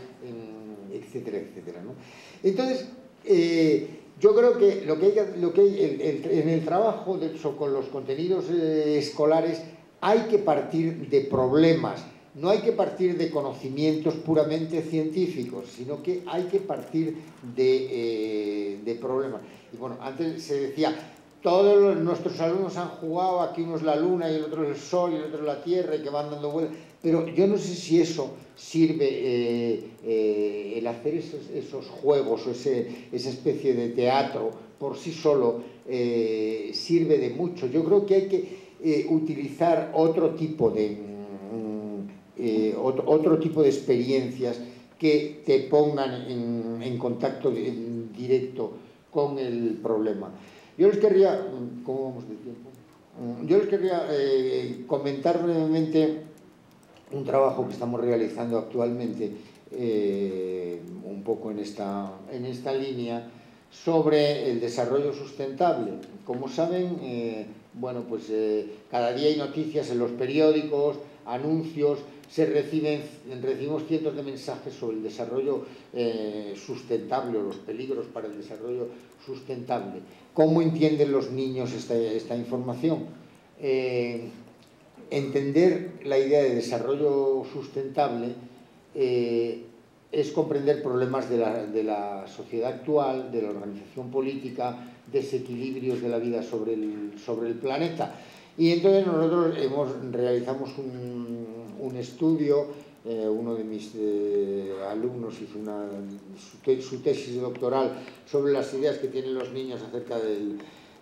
B: etcétera, etcétera, ¿no? Entonces, yo creo que en el trabajo, de hecho, con los contenidos escolares, hay que partir de problemas. No hay que partir de conocimientos puramente científicos, sino que hay que partir de problemas. Y bueno, antes se decía, todos nuestros alumnos han jugado, aquí uno es la luna y el otro es el sol y el otro es la tierra, y que van dando vueltas, pero yo no sé si eso sirve, el hacer esos juegos o esa especie de teatro por sí solo sirve de mucho. Yo creo que hay que utilizar otro tipo de experiencias que te pongan en contacto directo con el problema. Yo les querría, ¿cómo vamos de tiempo? Yo les querría comentar brevemente un trabajo que estamos realizando actualmente, un poco en esta línea, sobre el desarrollo sustentable. Como saben, bueno, pues cada día hay noticias en los periódicos, anuncios, recibimos cientos de mensajes sobre el desarrollo sustentable, o los peligros para el desarrollo sustentable. ¿Cómo entienden los niños esta información? Entender la idea de desarrollo sustentable es comprender problemas de la sociedad actual, de la organización política, desequilibrios de la vida sobre el planeta. Y entonces nosotros realizamos un estudio, uno de mis alumnos hizo su tesis doctoral sobre las ideas que tienen los niños acerca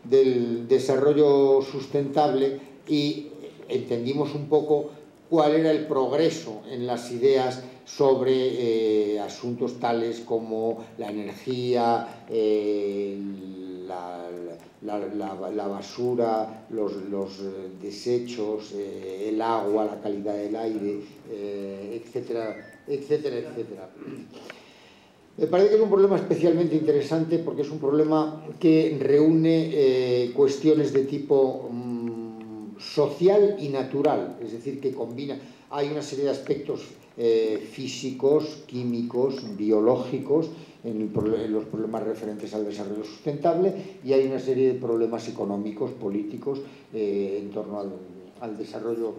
B: del desarrollo sustentable, y entendimos un poco cuál era el progreso en las ideas sobre asuntos tales como la energía, la basura, los desechos, el agua, la calidad del aire, etcétera, etcétera, etcétera. Me parece que es un problema especialmente interesante porque es un problema que reúne cuestiones de tipo social y natural, es decir, que combina, hay una serie de aspectos físicos, químicos, biológicos en los problemas referentes al desarrollo sustentable, y hay una serie de problemas económicos, políticos en torno al desarrollo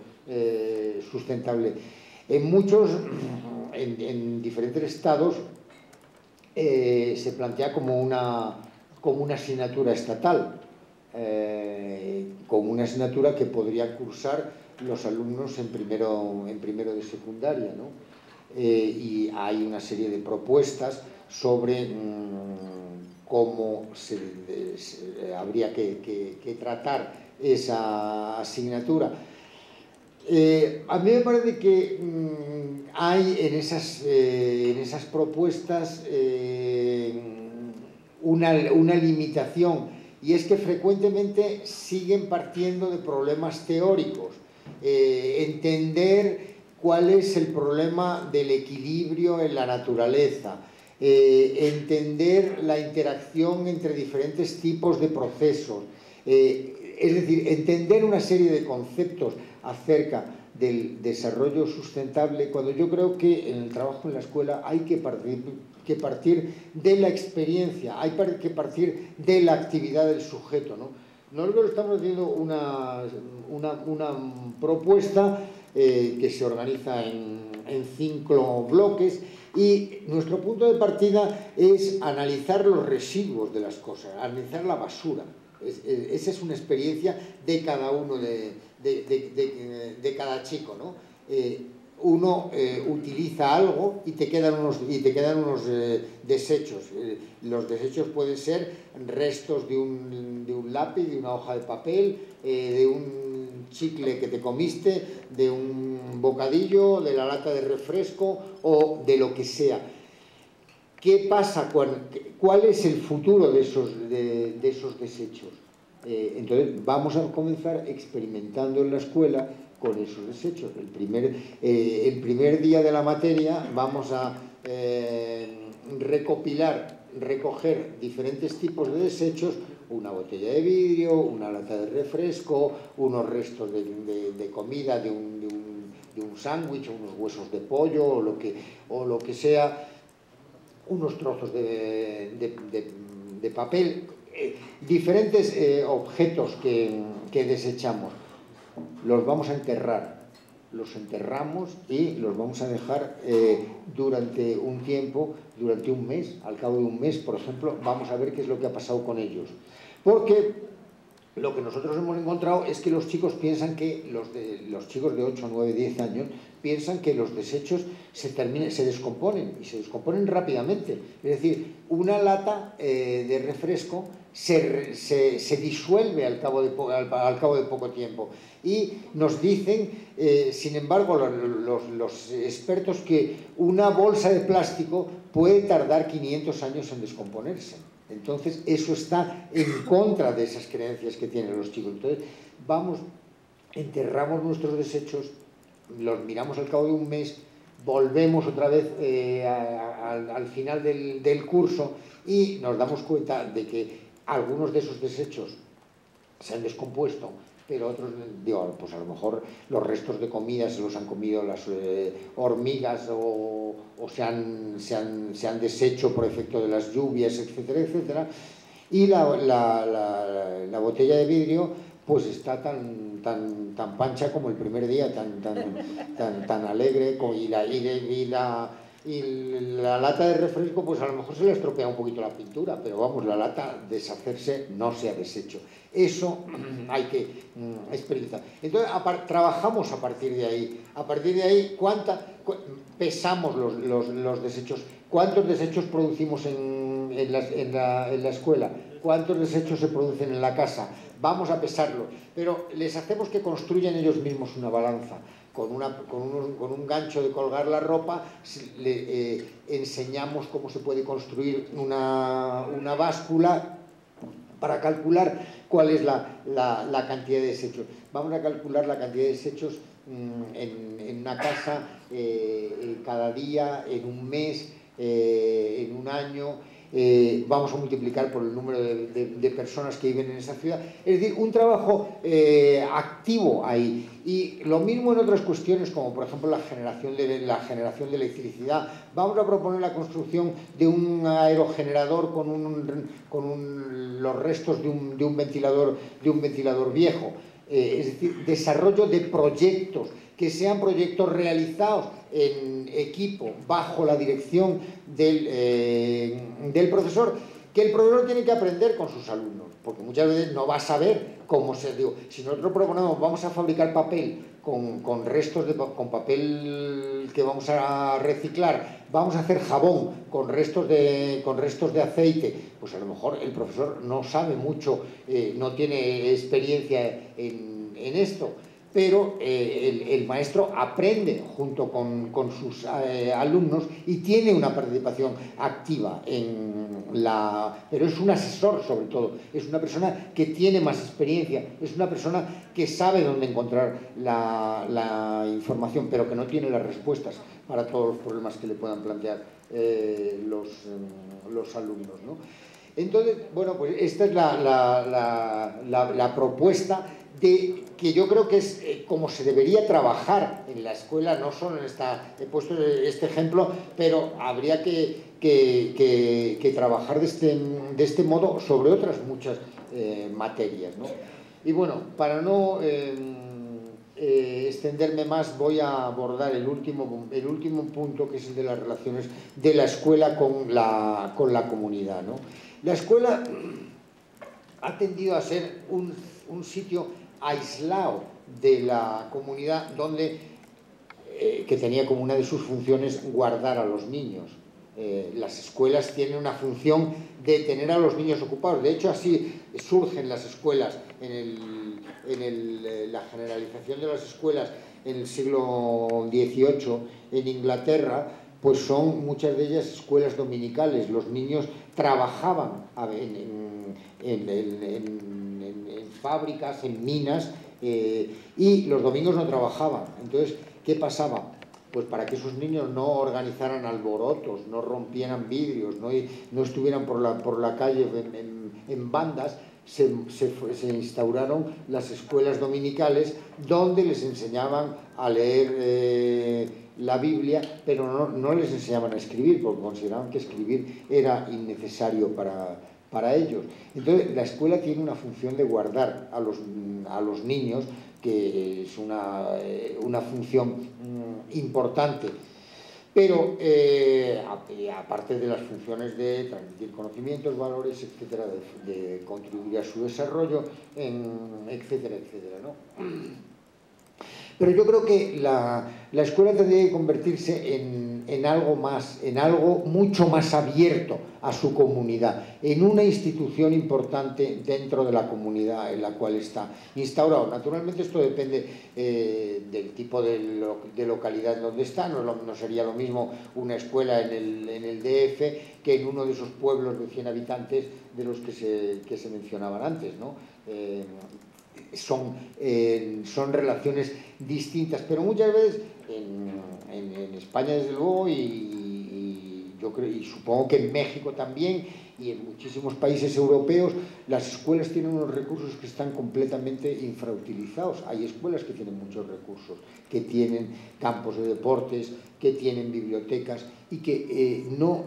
B: sustentable. En diferentes estados se plantea como una asignatura estatal, como una asignatura que podrían cursar los alumnos en primero de secundaria, ¿no? Y hay una serie de propuestas sobre cómo habría que tratar esa asignatura. A mí me parece que hay en esas propuestas una limitación, y es que frecuentemente siguen partiendo de problemas teóricos. Entender cuál es el problema del equilibrio en la naturaleza, entender la interacción entre diferentes tipos de procesos, es decir, entender una serie de conceptos acerca del desarrollo sustentable, cuando yo creo que en el trabajo en la escuela hay que partir de la experiencia, hay que partir de la actividad del sujeto, ¿no? Nosotros estamos haciendo una propuesta que se organiza en 5 bloques, y nuestro punto de partida es analizar los residuos de las cosas, analizar la basura. Esa es una experiencia de cada uno, de cada chico, ¿no? Uno utiliza algo y te quedan unos desechos. Los desechos pueden ser restos de un lápiz, de una hoja de papel, de un chicle que te comiste, de un bocadillo, de la lata de refresco o de lo que sea. ¿Qué pasa? ¿Cuál es el futuro de esos desechos? Entonces vamos a comenzar experimentando en la escuela con esos desechos. El primer día de la materia vamos a recoger diferentes tipos de desechos: una botella de vidrio, una lata de refresco, unos restos de comida, de un sándwich, unos huesos de pollo o lo que sea, unos trozos de papel, diferentes objetos que desechamos. Los vamos a enterrar, los enterramos y los vamos a dejar durante un tiempo, durante un mes. Al cabo de un mes, por ejemplo, vamos a ver qué es lo que ha pasado con ellos. Porque lo que nosotros hemos encontrado es que los chicos piensan que, los chicos de 8, 9, 10 años, piensan que los desechos se descomponen, y se descomponen rápidamente. Es decir, una lata de refresco se disuelve al cabo de poco tiempo. Y nos dicen, sin embargo, los expertos, que una bolsa de plástico puede tardar 500 años en descomponerse. Entonces, eso está en contra de esas creencias que tienen los chicos. Entonces, enterramos nuestros desechos, los miramos al cabo de un mes, volvemos otra vez al final del curso, y nos damos cuenta de que algunos de esos desechos se han descompuesto, pero otros, pues a lo mejor los restos de comida se los han comido las hormigas, o se han deshecho por efecto de las lluvias, etcétera, etcétera. Y la botella de vidrio pues está tan pancha como el primer día, tan alegre, y la lata de refresco, pues a lo mejor se le estropea un poquito la pintura, pero vamos, la lata, deshacerse, no se ha deshecho. Eso hay que experimentar. Entonces, trabajamos a partir de ahí. A partir de ahí, pesamos los desechos. ¿Cuántos desechos producimos en la escuela? ¿Cuántos desechos se producen en la casa? Vamos a pesarlo. Pero les hacemos que construyan ellos mismos una balanza, con un gancho de colgar la ropa, le enseñamos cómo se puede construir una báscula para calcular cuál es la cantidad de desechos. Vamos a calcular la cantidad de desechos en una casa cada día, en un mes, en un año. Vamos a multiplicar por el número de personas que viven en esa ciudad. Es decir, un trabajo activo ahí. Y lo mismo en otras cuestiones, como por ejemplo la generación de electricidad. Vamos a proponer la construcción de un aerogenerador con los restos de un ventilador viejo. Es decir, desarrollo de proyectos, que sean proyectos realizados en equipo, bajo la dirección del profesor, que el profesor tiene que aprender con sus alumnos, porque muchas veces no va a saber cómo se... Digo, si nosotros proponemos, vamos a fabricar papel con restos con papel que vamos a reciclar, vamos a hacer jabón con restos de aceite, pues a lo mejor el profesor no sabe mucho, no tiene experiencia en esto, pero el maestro aprende junto con sus alumnos y tiene una participación activa pero es un asesor sobre todo, es una persona que tiene más experiencia, es una persona que sabe dónde encontrar la información, pero que no tiene las respuestas para todos los problemas que le puedan plantear los alumnos, ¿no? Entonces, bueno, pues esta es la propuesta que yo creo que es como se debería trabajar en la escuela. No solo he puesto este ejemplo, pero habría que trabajar de este modo sobre otras muchas materias, ¿no? Y bueno, para no extenderme más, voy a abordar el último punto, que es el de las relaciones de la escuela con la comunidad, ¿no? La escuela ha tendido a ser un sitio aislado de la comunidad, que tenía como una de sus funciones guardar a los niños. Las escuelas tienen una función de tener a los niños ocupados. De hecho, así surgen las escuelas, la generalización de las escuelas en el siglo XVIII en Inglaterra, pues son muchas de ellas escuelas dominicales. Los niños trabajaban en fábricas, en minas, y los domingos no trabajaban. Entonces, ¿qué pasaba? Pues para que esos niños no organizaran alborotos, no rompieran vidrios, no estuvieran por la calle en bandas, se instauraron las escuelas dominicales, donde les enseñaban a leer la Biblia, pero no les enseñaban a escribir, porque consideraban que escribir era innecesario para ellos. Entonces, la escuela tiene una función de guardar a los niños, que es una función importante, pero aparte de las funciones de transmitir conocimientos, valores, etcétera, de contribuir a su desarrollo, etcétera, etcétera, ¿no? Pero yo creo que la escuela tendría que convertirse en algo más, en algo mucho más abierto a su comunidad, en una institución importante dentro de la comunidad en la cual está instaurado. Naturalmente esto depende del tipo de localidad en donde está. No sería lo mismo una escuela en el DF que en uno de esos pueblos de 100 habitantes de los que se mencionaban antes, ¿no? Son relaciones distintas, pero muchas veces en España, desde luego, yo creo, y supongo que en México también, y en muchísimos países europeos, las escuelas tienen unos recursos que están completamente infrautilizados. Hay escuelas que tienen muchos recursos, que tienen campos de deportes, que tienen bibliotecas, y que no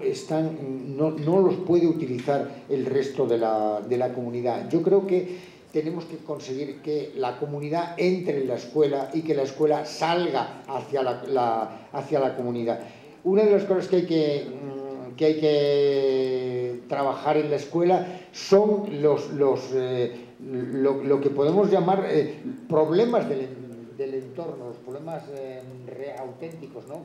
B: los puede utilizar el resto de la comunidad. Yo creo que tenemos que conseguir que la comunidad entre en la escuela y que la escuela salga hacia la comunidad. Una de las cosas que hay que trabajar en la escuela son lo que podemos llamar problemas del entorno, los problemas auténticos, ¿no?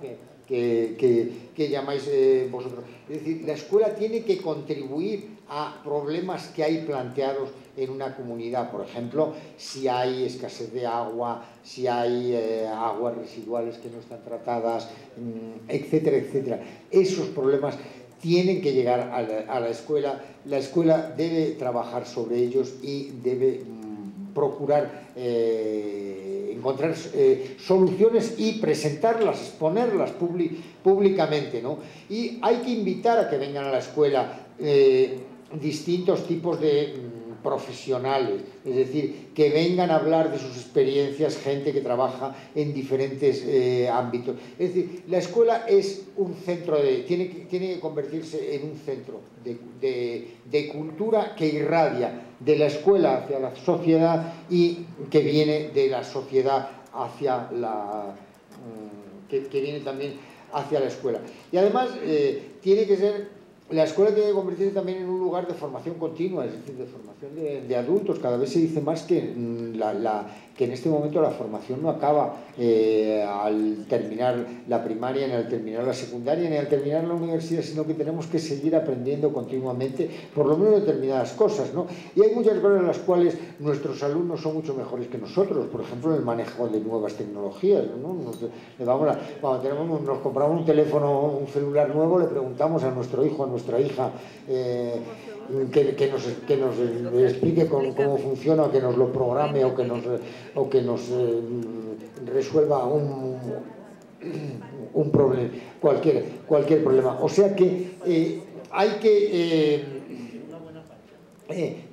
B: que llamáis vosotros. Es decir, la escuela tiene que contribuir a problemas que hay planteados en una comunidad. Por ejemplo, si hay escasez de agua, si hay aguas residuales que no están tratadas, etcétera, etcétera. Esos problemas tienen que llegar a la escuela. La escuela debe trabajar sobre ellos y debe procurar encontrar soluciones y presentarlas, exponerlas públicamente, ¿no? Y hay que invitar a que vengan a la escuela distintos tipos de profesionales, es decir, que vengan a hablar de sus experiencias, gente que trabaja en diferentes ámbitos. Es decir, la escuela es un centro tiene que convertirse en un centro de cultura que irradia de la escuela hacia la sociedad y que viene de la sociedad hacia que viene también hacia la escuela. Y además la escuela tiene que convertirse también en un lugar de formación continua, es decir, de formación de adultos. Cada vez se dice más que en este momento la formación no acaba al terminar la primaria, ni al terminar la secundaria, ni al terminar la universidad, sino que tenemos que seguir aprendiendo continuamente, por lo menos determinadas cosas, ¿no? Y hay muchas cosas en las cuales nuestros alumnos son mucho mejores que nosotros, por ejemplo, en el manejo de nuevas tecnologías, ¿no? Cuando nos compramos un teléfono, un celular nuevo, le preguntamos a nuestro hijo, a nuestra hija, que nos explique cómo funciona, que nos lo programe o que nos resuelva un problema, cualquier problema. O sea que hay que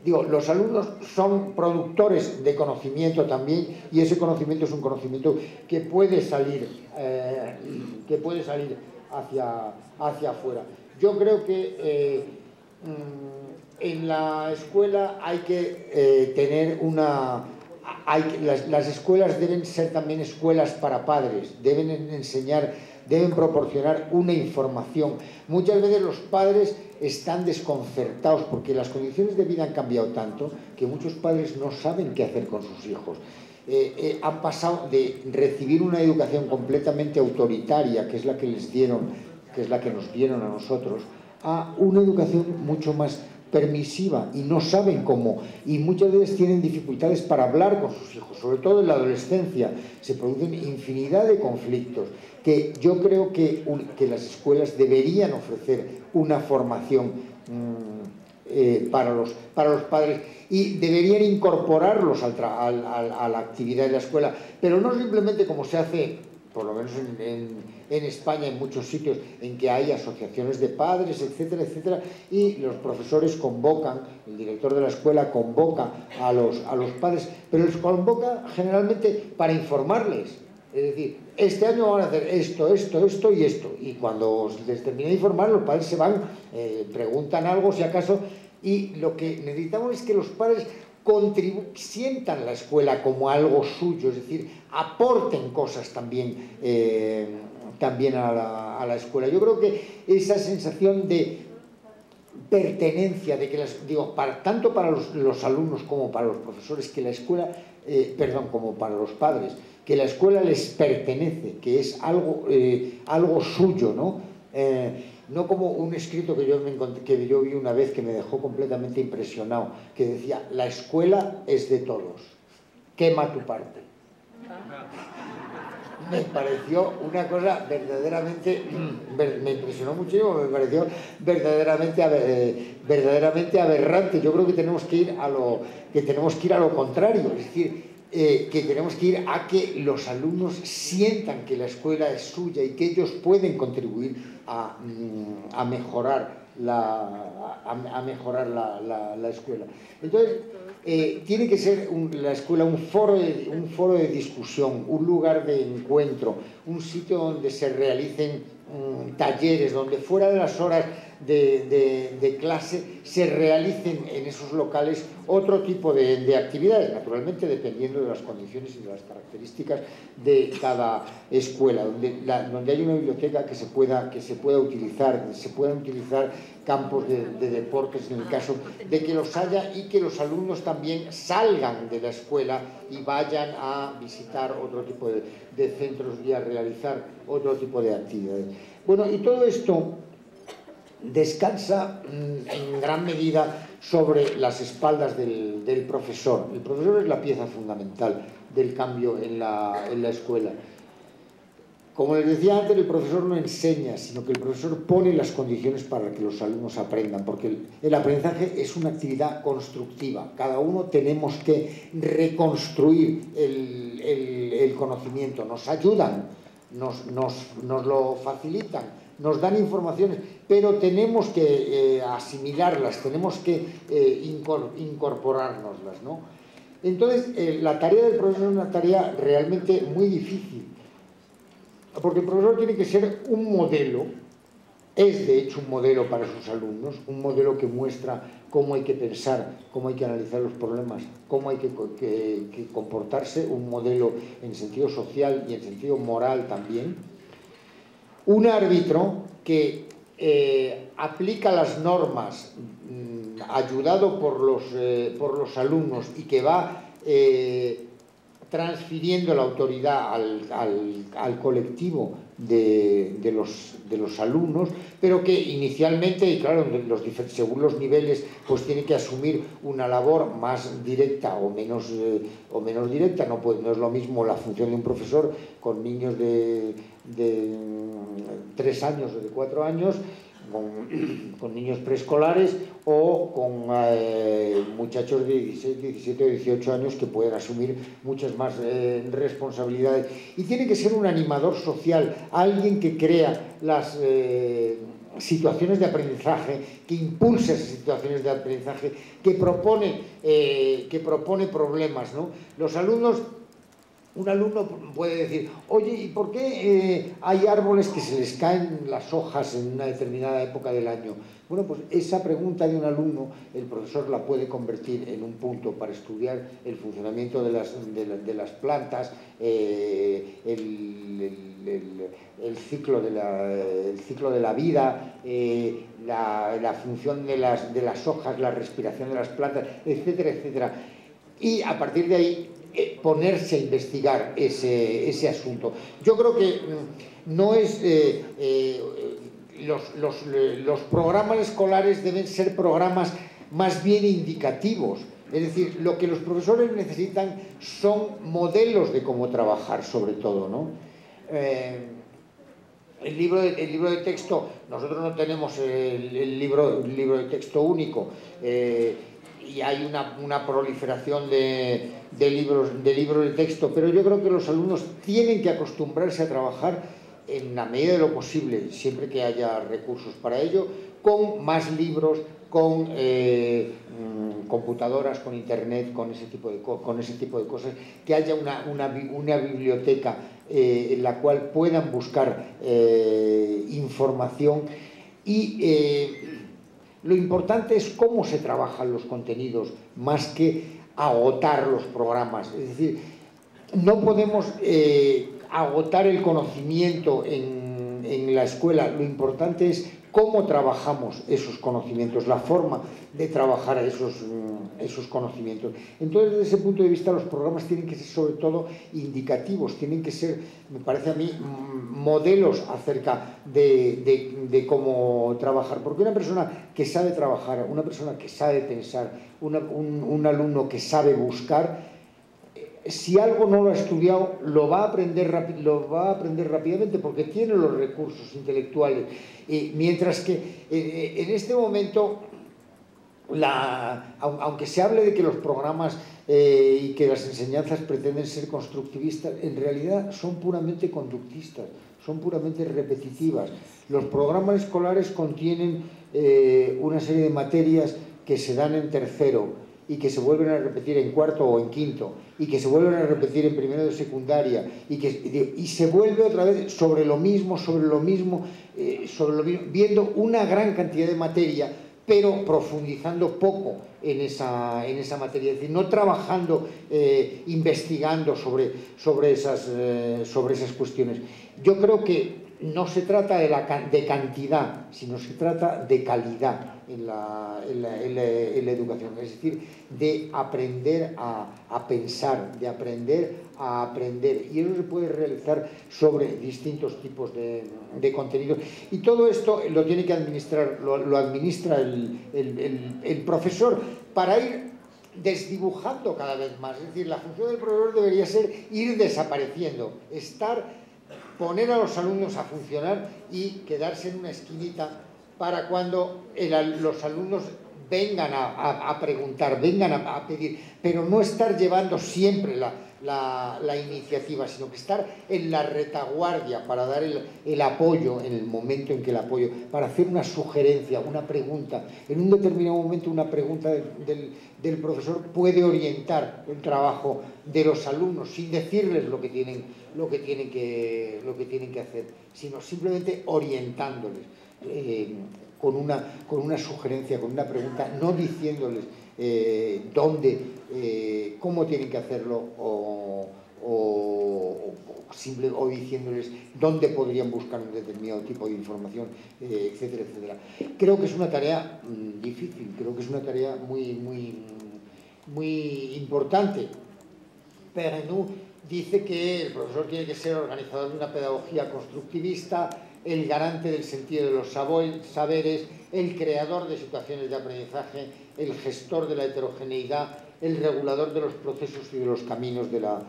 B: los alumnos son productores de conocimiento también, y ese conocimiento es un conocimiento que puede salir hacia afuera. Yo creo que en la escuela hay que tener las escuelas deben ser también escuelas para padres, deben enseñar, deben proporcionar una información. Muchas veces los padres están desconcertados porque las condiciones de vida han cambiado tanto que muchos padres no saben qué hacer con sus hijos. Han pasado de recibir una educación completamente autoritaria, que es la que les dieron, que es la que nos dieron a nosotros, a una educación mucho más permisiva, y no saben cómo, y muchas veces tienen dificultades para hablar con sus hijos, sobre todo en la adolescencia. Se producen infinidad de conflictos que yo creo que las escuelas deberían ofrecer una formación para los padres, y deberían incorporarlos a la actividad de la escuela, pero no simplemente como se hace, por lo menos en España, en muchos sitios en que hay asociaciones de padres, etcétera, etcétera, y los profesores convocan, el director de la escuela convoca a los padres, pero los convoca generalmente para informarles. Es decir, este año van a hacer esto, esto, esto y esto, y cuando les termina de informar, los padres se van, preguntan algo si acaso, y lo que necesitamos es que los padres sientan la escuela como algo suyo, es decir, aporten cosas también a la escuela. Yo creo que esa sensación de pertenencia, de que tanto para los alumnos como para los profesores, que la escuela, como para los padres, que la escuela les pertenece, que es algo suyo, ¿no? No como un escrito que yo vi una vez que me dejó completamente impresionado, que decía: la escuela es de todos, quema tu parte. Me pareció una cosa verdaderamente, me impresionó muchísimo, me pareció verdaderamente aberrante. Yo creo que tenemos que ir a lo contrario, es decir, que tenemos que ir a que los alumnos sientan que la escuela es suya y que ellos pueden contribuir a mejorar la escuela. Entonces, tiene que ser la escuela un foro de discusión, un lugar de encuentro, un sitio donde se realicen talleres, donde fuera de las horas de clase se realicen en esos locales otro tipo de actividades, naturalmente dependiendo de las condiciones y de las características de cada escuela, donde hay una biblioteca que se pueda utilizar, se puedan utilizar campos de deportes en el caso de que los haya, y que los alumnos también salgan de la escuela y vayan a visitar otro tipo de centros y a realizar otro tipo de actividades. Bueno, y todo esto descansa en gran medida sobre las espaldas del profesor. El profesor es la pieza fundamental del cambio en la escuela. Como les decía antes, el profesor no enseña, sino que el profesor pone las condiciones para que los alumnos aprendan, porque el aprendizaje es una actividad constructiva. Cada uno tenemos que reconstruir el conocimiento. Nos ayudan, nos lo facilitan, nos dan informaciones, pero tenemos que asimilarlas, tenemos que incorporárnoslas, ¿no? Entonces, la tarea del profesor es una tarea realmente muy difícil, porque el profesor tiene que ser un modelo, es de hecho un modelo para sus alumnos, un modelo que muestra cómo hay que pensar, cómo hay que analizar los problemas, cómo hay que comportarse, un modelo en sentido social y en sentido moral también. Un árbitro que aplica las normas ayudado por los alumnos y que va transfiriendo la autoridad al colectivo de los alumnos, pero que inicialmente, y claro, según los niveles, pues tiene que asumir una labor más directa o menos directa. No es lo mismo la función de un profesor con niños de 3 años o de 4 años, con niños preescolares, o con muchachos de 16, 17 o 18 años que pueden asumir muchas más responsabilidades. Y tiene que ser un animador social, alguien que crea las situaciones de aprendizaje, que impulsa esas situaciones de aprendizaje, que propone problemas, ¿no? Los alumnos... Un alumno puede decir, oye, ¿y por qué hay árboles que se les caen las hojas en una determinada época del año? Bueno, pues esa pregunta de un alumno, el profesor la puede convertir en un punto para estudiar el funcionamiento de las plantas, el ciclo de la vida, la función de las hojas, la respiración de las plantas, etcétera, etcétera. Y a partir de ahí ponerse a investigar ese asunto. Yo creo que no es... los programas escolares deben ser programas más bien indicativos. Es decir, lo que los profesores necesitan son modelos de cómo trabajar, sobre todo, ¿no? El libro de texto, nosotros no tenemos el libro de texto único, y hay una proliferación de libros de texto, pero yo creo que los alumnos tienen que acostumbrarse a trabajar en la medida de lo posible, siempre que haya recursos para ello, con más libros, con computadoras, con internet, con ese tipo de cosas, que haya una biblioteca en la cual puedan buscar información. Y lo importante es cómo se trabajan los contenidos, más que agotar los programas. Es decir, no podemos agotar el conocimiento en la escuela. Lo importante es cómo trabajamos esos conocimientos, la forma de trabajar esos conocimientos. Entonces, desde ese punto de vista, los programas tienen que ser sobre todo indicativos, tienen que ser, me parece a mí, modelos acerca de cómo trabajar. Porque una persona que sabe trabajar, una persona que sabe pensar, un alumno que sabe buscar, si algo no lo ha estudiado, lo va a aprender rápidamente, porque tiene los recursos intelectuales. Mientras que en este momento, aunque se hable de que los programas y que las enseñanzas pretenden ser constructivistas, en realidad son puramente conductistas, son puramente repetitivas. Los programas escolares contienen una serie de materias que se dan en tercero, y que se vuelven a repetir en cuarto o en quinto y que se vuelven a repetir en primero de secundaria y se vuelve otra vez sobre lo mismo, viendo una gran cantidad de materia, pero profundizando poco en esa materia, es decir, no trabajando, investigando sobre esas cuestiones. Yo creo que no se trata de cantidad, sino se trata de calidad en la educación, es decir, de aprender a pensar, de aprender a aprender, y eso se puede realizar sobre distintos tipos de contenidos, y todo esto lo tiene que administrar, lo administra el profesor para ir desdibujando cada vez más. Es decir, la función del profesor debería ser ir desapareciendo, poner a los alumnos a funcionar y quedarse en una esquinita para cuando los alumnos vengan a preguntar, vengan a pedir, pero no estar llevando siempre la iniciativa, sino que estar en la retaguardia para dar el apoyo en el momento en que el apoyo, para hacer una sugerencia, una pregunta. En un determinado momento una pregunta del profesor puede orientar el trabajo de los alumnos sin decirles lo que tienen que hacer, sino simplemente orientándoles con una sugerencia, con una pregunta, no diciéndoles cómo tienen que hacerlo o diciéndoles dónde podrían buscar un determinado tipo de información, etcétera, etcétera. Creo que es una tarea difícil, creo que es una tarea muy importante. Perrineau dice que el profesor tiene que ser organizador de una pedagogía constructivista, el garante del sentido de los saberes, el creador de situaciones de aprendizaje, el gestor de la heterogeneidad, el regulador de los procesos y de los caminos de la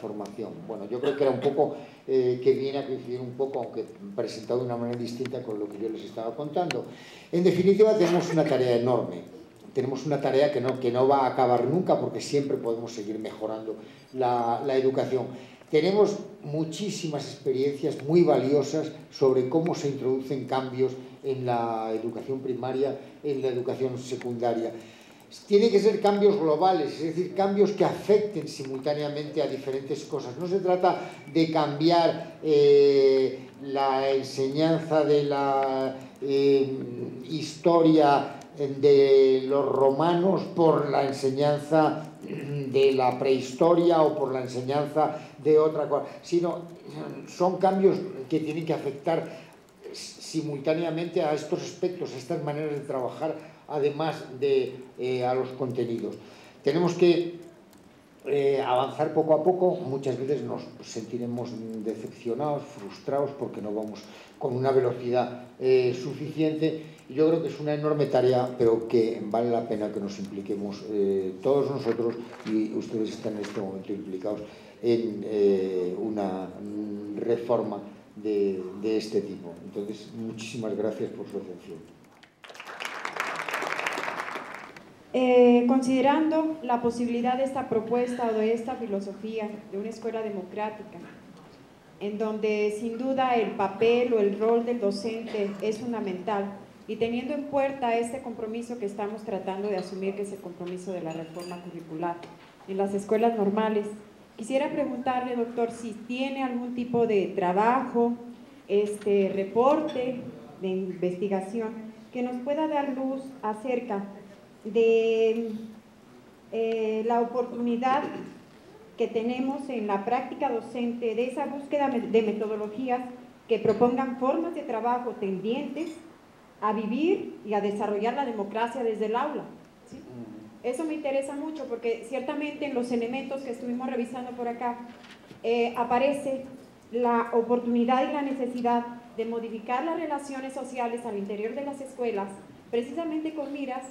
B: formación. Bueno, yo creo que era un poco, que viene a coincidir un poco, aunque presentado de una manera distinta con lo que yo les estaba contando. En definitiva, tenemos una tarea enorme. Tenemos una tarea que no va a acabar nunca, porque siempre podemos seguir mejorando la educación. Tenemos muchísimas experiencias muy valiosas sobre cómo se introducen cambios en la educación primaria, en la educación secundaria. Tienen que ser cambios globales, es decir, cambios que afecten simultáneamente a diferentes cosas. No se trata de cambiar la enseñanza de la historia de los romanos por la enseñanza de la prehistoria o por la enseñanza de otra cosa, sino son cambios que tienen que afectar simultáneamente a estos aspectos, a estas maneras de trabajar, además a los contenidos. Tenemos que avanzar poco a poco. Muchas veces nos sentiremos decepcionados, frustrados, porque no vamos con una velocidad suficiente. Yo creo que es una enorme tarea, pero que vale la pena que nos impliquemos todos nosotros, y ustedes están en este momento implicados en una reforma de este tipo. Entonces, muchísimas gracias por su atención.
C: Considerando la posibilidad de esta propuesta o de esta filosofía de una escuela democrática, en donde sin duda el papel o el rol del docente es fundamental, y teniendo en cuenta este compromiso que estamos tratando de asumir, que es el compromiso de la reforma curricular en las escuelas normales, quisiera preguntarle, doctor, si tiene algún tipo de trabajo, reporte de investigación que nos pueda dar luz acerca de la oportunidad que tenemos en la práctica docente, de esa búsqueda de metodologías que propongan formas de trabajo tendientes a vivir y a desarrollar la democracia desde el aula, ¿sí? Eso me interesa mucho, porque ciertamente en los elementos que estuvimos revisando por acá aparece la oportunidad y la necesidad de modificar las relaciones sociales al interior de las escuelas, precisamente con miras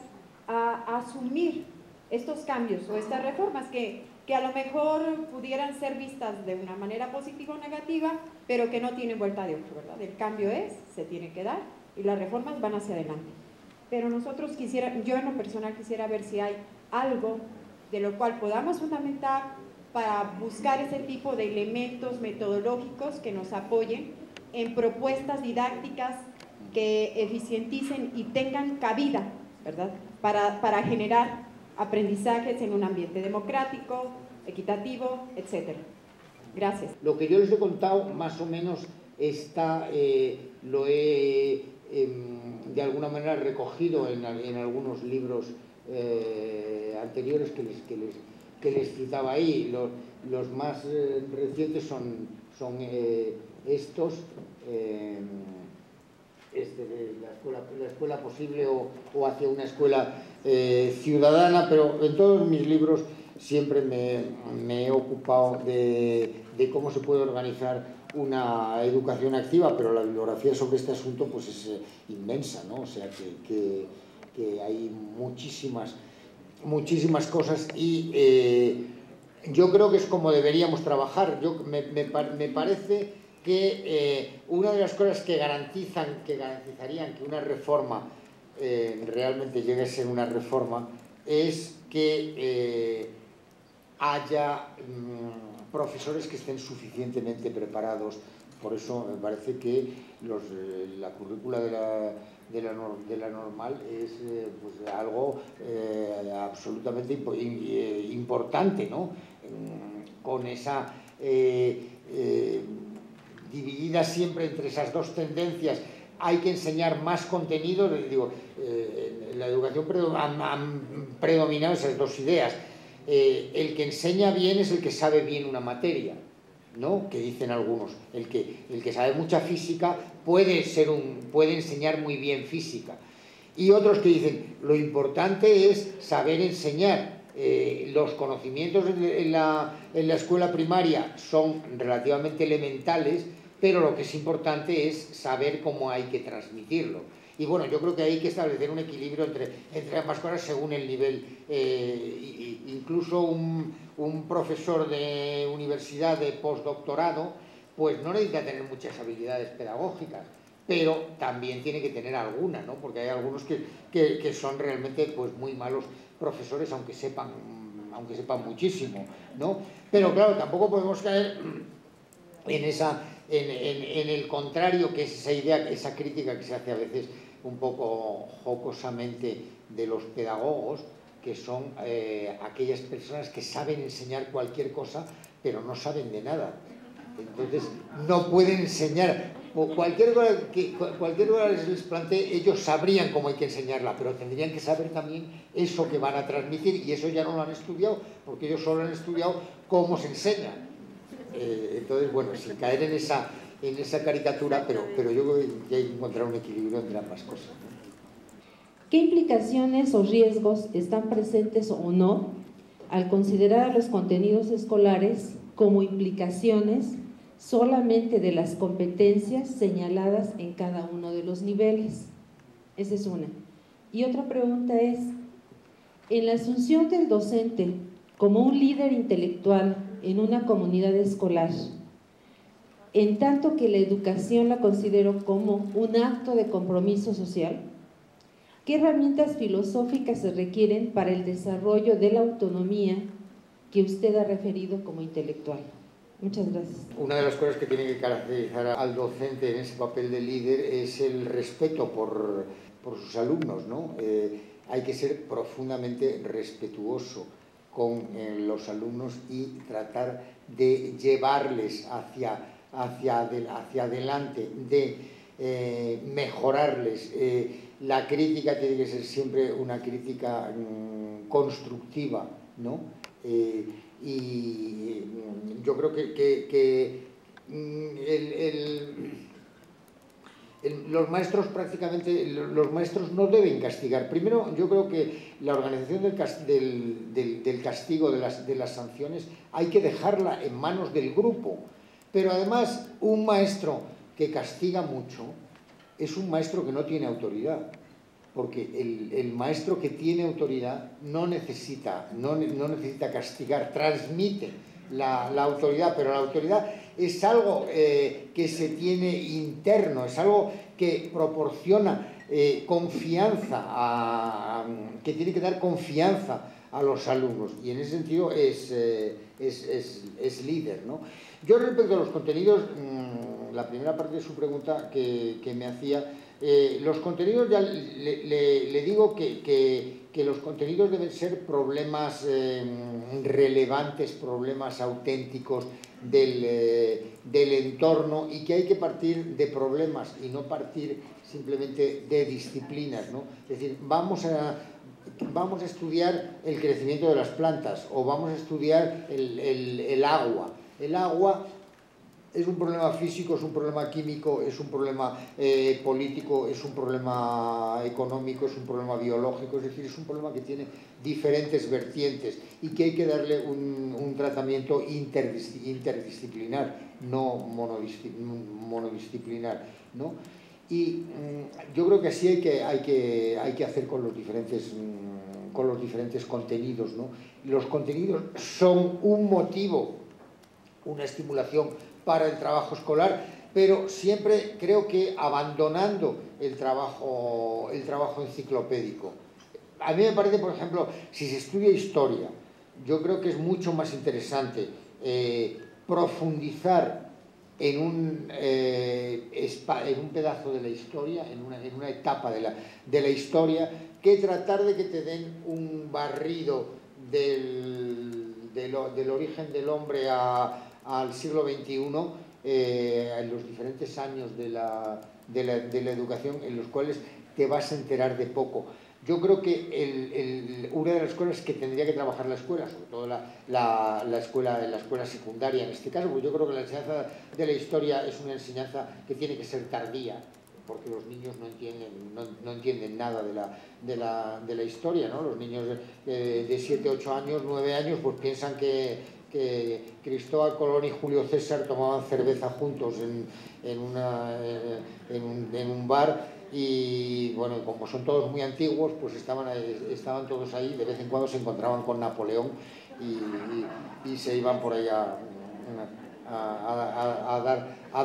C: a asumir estos cambios o estas reformas que a lo mejor pudieran ser vistas de una manera positiva o negativa, pero que no tienen vuelta de hoja, ¿verdad? El cambio se tiene que dar, y las reformas van hacia adelante. Pero nosotros yo en lo personal quisiera ver si hay algo de lo cual podamos fundamentar para buscar ese tipo de elementos metodológicos que nos apoyen en propuestas didácticas que eficienticen y tengan cabida ¿verdad? Para generar aprendizajes en un ambiente democrático, equitativo, etc. Gracias.
B: Lo que yo les he contado más o menos lo he de alguna manera recogido en algunos libros anteriores que les citaba ahí. Los más recientes son estos, de la escuela posible o hacia una escuela ciudadana, pero en todos mis libros siempre me he ocupado de cómo se puede organizar una educación activa, pero la bibliografía sobre este asunto pues es inmensa, ¿no? O sea que hay muchísimas cosas y yo creo que es como deberíamos trabajar. Me parece que una de las cosas que garantizarían que una reforma realmente llegue a ser una reforma es que haya profesores que estén suficientemente preparados. Por eso me parece que la currícula de la normal es pues algo absolutamente importante, ¿no? Con esa dividida siempre entre esas dos tendencias. Hay que enseñar más contenidos. Digo, en la educación han predominado esas dos ideas. El que enseña bien es el que sabe bien una materia, ¿no? Que dicen algunos. El que sabe mucha física puede enseñar muy bien física. Y otros que dicen, lo importante es saber enseñar. Los conocimientos en la escuela primaria son relativamente elementales, pero lo que es importante es saber cómo hay que transmitirlo. Y bueno, yo creo que hay que establecer un equilibrio entre ambas cosas según el nivel. Incluso un profesor de universidad de postdoctorado, pues no necesita tener muchas habilidades pedagógicas, pero también tiene que tener alguna, ¿no? Porque hay algunos que son realmente pues muy malos profesores, aunque sepan muchísimo, ¿no? Pero claro, tampoco podemos caer en el contrario, que es esa idea, esa crítica que se hace a veces un poco jocosamente de los pedagogos, que son aquellas personas que saben enseñar cualquier cosa, pero no saben de nada. Entonces, no pueden enseñar. Cualquier cosa que les plantee, ellos sabrían cómo hay que enseñarla, pero tendrían que saber también eso que van a transmitir, y eso ya no lo han estudiado, porque ellos solo han estudiado cómo se enseña. Entonces, bueno, sin caer en esa caricatura, pero yo creo que hay que encontrar un equilibrio entre ambas cosas.
D: ¿Qué implicaciones o riesgos están presentes o no al considerar a los contenidos escolares como implicaciones solamente de las competencias señaladas en cada uno de los niveles? Esa es una. Y otra pregunta es, en la asunción del docente como un líder intelectual en una comunidad escolar, en tanto que la educación la considero como un acto de compromiso social, ¿qué herramientas filosóficas se requieren para el desarrollo de la autonomía que usted ha referido como intelectual? Muchas gracias.
B: Una de las cosas que tiene que caracterizar al docente en ese papel de líder es el respeto por sus alumnos, ¿no? Hay que ser profundamente respetuoso con los alumnos y tratar de llevarles hacia adelante, de mejorarles. La crítica tiene que ser siempre una crítica constructiva, ¿no? Y yo creo que los maestros no deben castigar. Primero, yo creo que la organización del castigo, de las sanciones, hay que dejarla en manos del grupo. Pero además, un maestro que castiga mucho es un maestro que no tiene autoridad. Porque el maestro que tiene autoridad no necesita castigar, transmite la autoridad, pero la autoridad es algo que se tiene interno, es algo que proporciona confianza, que tiene que dar confianza a los alumnos, y en ese sentido es líder, ¿no? Yo, respecto a los contenidos, la primera parte de su pregunta que me hacía, Los contenidos, ya le digo que los contenidos deben ser problemas relevantes, problemas auténticos del entorno, y que hay que partir de problemas y no partir simplemente de disciplinas, ¿no? Es decir, vamos a estudiar el crecimiento de las plantas, o vamos a estudiar el agua. El agua es un problema físico, es un problema químico, es un problema político, es un problema económico, es un problema biológico, es decir, es un problema que tiene diferentes vertientes y que hay que darle un tratamiento interdisciplinar, no monodisciplinar, ¿no? Y yo creo que así hay que hacer con los diferentes contenidos, ¿no? Los contenidos son un motivo, una estimulación para el trabajo escolar, pero siempre creo que abandonando el trabajo enciclopédico. A mí me parece, por ejemplo, si se estudia historia, yo creo que es mucho más interesante profundizar en un pedazo de la historia, en una etapa de la historia, que tratar de que te den un barrido del origen del hombre al siglo XXI, en los diferentes años de la educación, en los cuales te vas a enterar de poco. Yo creo que una de las cosas que tendría que trabajar la escuela, sobre todo la escuela secundaria en este caso, porque yo creo que la enseñanza de la historia es una enseñanza que tiene que ser tardía, porque los niños no entienden nada de la historia, ¿no? Los niños de 7, 8 años, 9 años, pues piensan que Cristóbal Colón y Julio César tomaban cerveza juntos en un bar, y bueno, como son todos muy antiguos, pues estaban todos ahí. De vez en cuando se encontraban con Napoleón y se iban por ahí a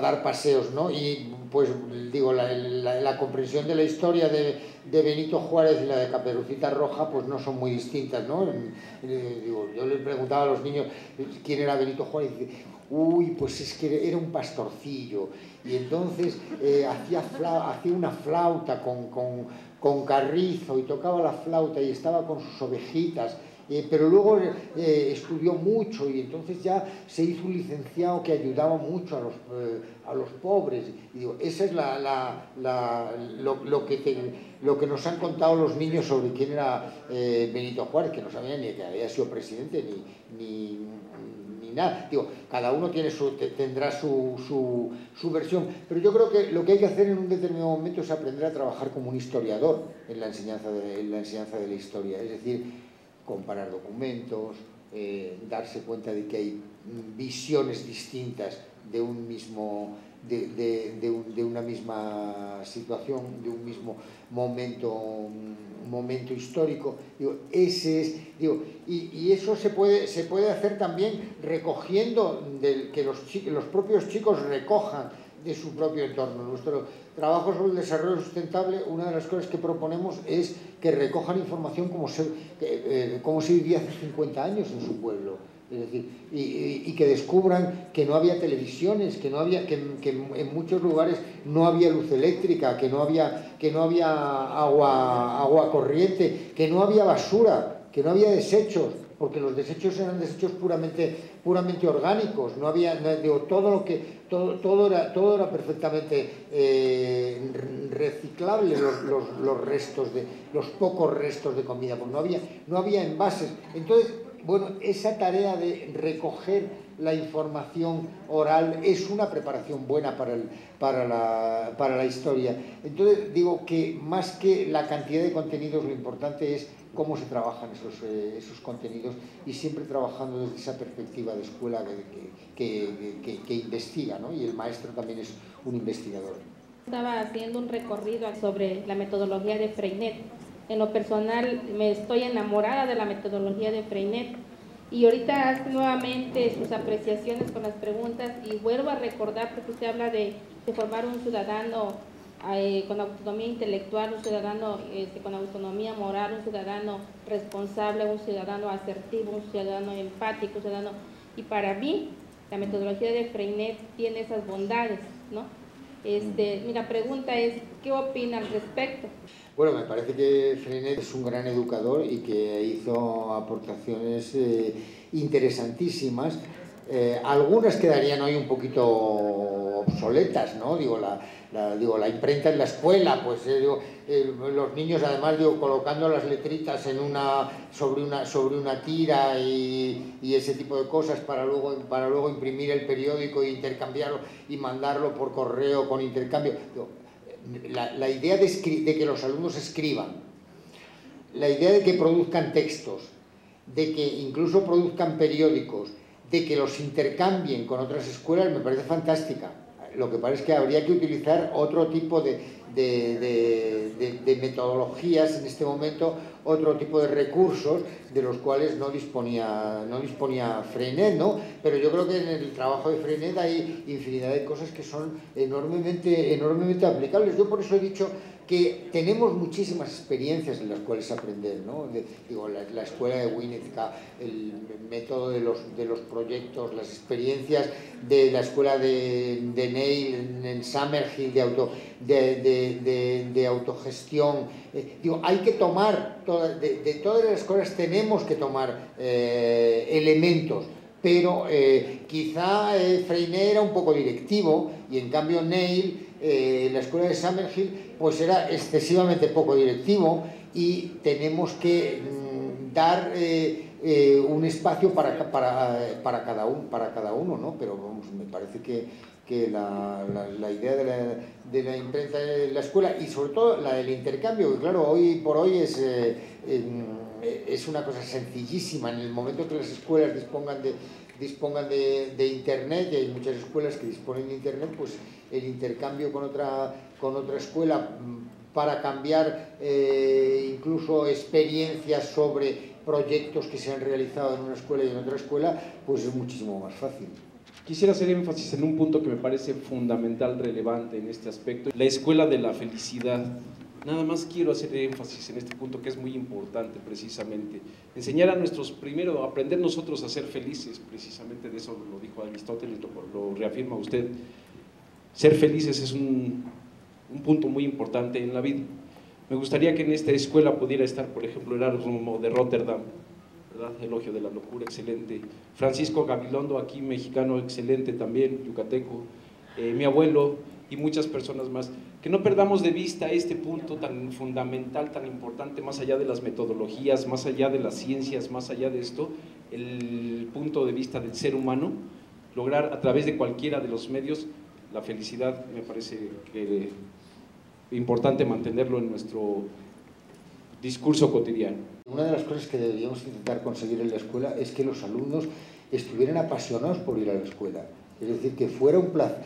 B: dar paseos, ¿no? Y pues digo, la comprensión de la historia de Benito Juárez y la de Caperucita Roja pues no son muy distintas, ¿no? Digo, yo les preguntaba a los niños quién era Benito Juárez, y dice, uy, pues es que era un pastorcillo, y entonces hacía una flauta con carrizo, y tocaba la flauta y estaba con sus ovejitas. Pero luego estudió mucho, y entonces ya se hizo un licenciado que ayudaba mucho a los pobres. Y digo, esa es lo que nos han contado los niños sobre quién era Benito Juárez, que no sabían ni que había sido presidente ni nada. Digo, cada uno tendrá su versión, pero yo creo que lo que hay que hacer en un determinado momento es aprender a trabajar como un historiador en la enseñanza de la historia, es decir, comparar documentos, darse cuenta de que hay visiones distintas de una misma situación, de un mismo momento histórico. Digo, y eso se puede hacer también recogiendo que los propios chicos recojan de su propio entorno. Nuestro trabajo sobre el desarrollo sustentable, una de las cosas que proponemos es que recojan información como se vivía hace 50 años en su pueblo. Es decir, y que descubran que no había televisiones, que en muchos lugares no había luz eléctrica, que no había agua corriente, que no había basura, que no había desechos, porque los desechos eran desechos puramente orgánicos. No había, digo, todo era perfectamente reciclable, los pocos restos de comida, pues no había envases. Entonces, bueno, esa tarea de recoger la información oral es una preparación buena para la historia. Entonces digo que más que la cantidad de contenidos, lo importante es cómo se trabajan esos contenidos, y siempre trabajando desde esa perspectiva de escuela que investiga, ¿no? Y el maestro también es un investigador.
E: Estaba haciendo un recorrido sobre la metodología de Freinet. En lo personal me estoy enamorada de la metodología de Freinet, y ahorita hace nuevamente sus apreciaciones con las preguntas, y vuelvo a recordar, porque usted habla de formar un ciudadano con autonomía intelectual, un ciudadano con autonomía moral, un ciudadano responsable, un ciudadano asertivo, un ciudadano empático, un ciudadano, y para mí la metodología de Freinet tiene esas bondades, ¿no? Mi pregunta es, ¿qué opina al respecto?
B: Bueno, me parece que Freinet es un gran educador y que hizo aportaciones interesantísimas. Algunas quedarían hoy un poquito obsoletas, ¿no? Digo, la imprenta en la escuela, pues los niños además colocando las letritas sobre una tira y ese tipo de cosas para luego imprimir el periódico e intercambiarlo y mandarlo por correo con intercambio. Digo, la idea de que los alumnos escriban, la idea de que produzcan textos, de que incluso produzcan periódicos, de que los intercambien con otras escuelas, me parece fantástica. Lo que pasa es que habría que utilizar otro tipo de metodologías en este momento, otro tipo de recursos de los cuales no disponía Freinet, ¿no? Pero yo creo que en el trabajo de Freinet hay infinidad de cosas que son enormemente aplicables. Yo por eso he dicho que tenemos muchísimas experiencias en las cuales aprender, ¿no? La escuela de Winnetka, el método de los proyectos, las experiencias de la escuela de Neil en Summerhill de autogestión. Hay que tomar, de todas las escuelas tenemos que tomar elementos, pero quizá Freinet era un poco directivo y en cambio Neil, la escuela de Summerhill, pues era excesivamente poco directivo y tenemos que dar un espacio para cada uno, ¿no? Pero vamos, me parece que la idea de la imprenta de la escuela y sobre todo la del intercambio, que claro, hoy por hoy es una cosa sencillísima. En el momento que las escuelas dispongan de internet, y hay muchas escuelas que disponen de internet, pues el intercambio con otra escuela para cambiar incluso experiencias sobre proyectos que se han realizado en una escuela y en otra escuela, pues es muchísimo más fácil.
F: Quisiera hacer énfasis en un punto que me parece fundamental, relevante en este aspecto, la escuela de la felicidad. Nada más quiero hacer énfasis en este punto que es muy importante precisamente. Enseñar a primero, aprender nosotros a ser felices, precisamente de eso lo dijo Aristóteles, lo reafirma usted. Ser felices es un punto muy importante en la vida. Me gustaría que en esta escuela pudiera estar, por ejemplo, Erasmo de Rotterdam, ¿verdad? Elogio de la locura, excelente. Francisco Gabilondo, aquí mexicano, excelente también, yucateco. Mi abuelo y muchas personas más. Que no perdamos de vista este punto tan fundamental, tan importante, más allá de las metodologías, más allá de las ciencias, más allá de esto, el punto de vista del ser humano, lograr a través de cualquiera de los medios la felicidad. Me parece que importante mantenerlo en nuestro discurso cotidiano.
B: Una de las cosas que deberíamos intentar conseguir en la escuela es que los alumnos estuvieran apasionados por ir a la escuela. Es decir, que fuera un placer.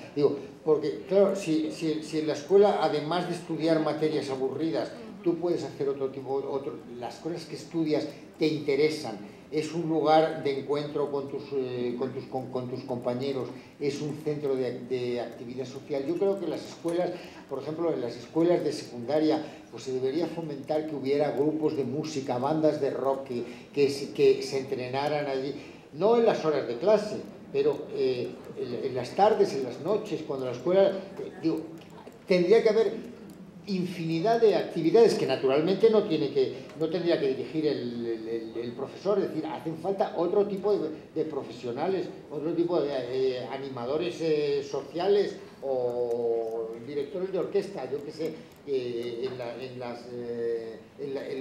B: Porque claro, si en la escuela, además de estudiar materias aburridas, tú puedes hacer las cosas que estudias te interesan, es un lugar de encuentro con tus compañeros, es un centro de actividad social. Yo creo que las escuelas, por ejemplo, en las escuelas de secundaria, pues se debería fomentar que hubiera grupos de música, bandas de rock que se entrenaran allí, no en las horas de clase, pero en las tardes, en las noches, cuando la escuela... tendría que haber infinidad de actividades que naturalmente no tendría que dirigir el profesor. Es decir, hacen falta otro tipo de profesionales, otro tipo de animadores sociales o directores de orquesta, yo qué sé, en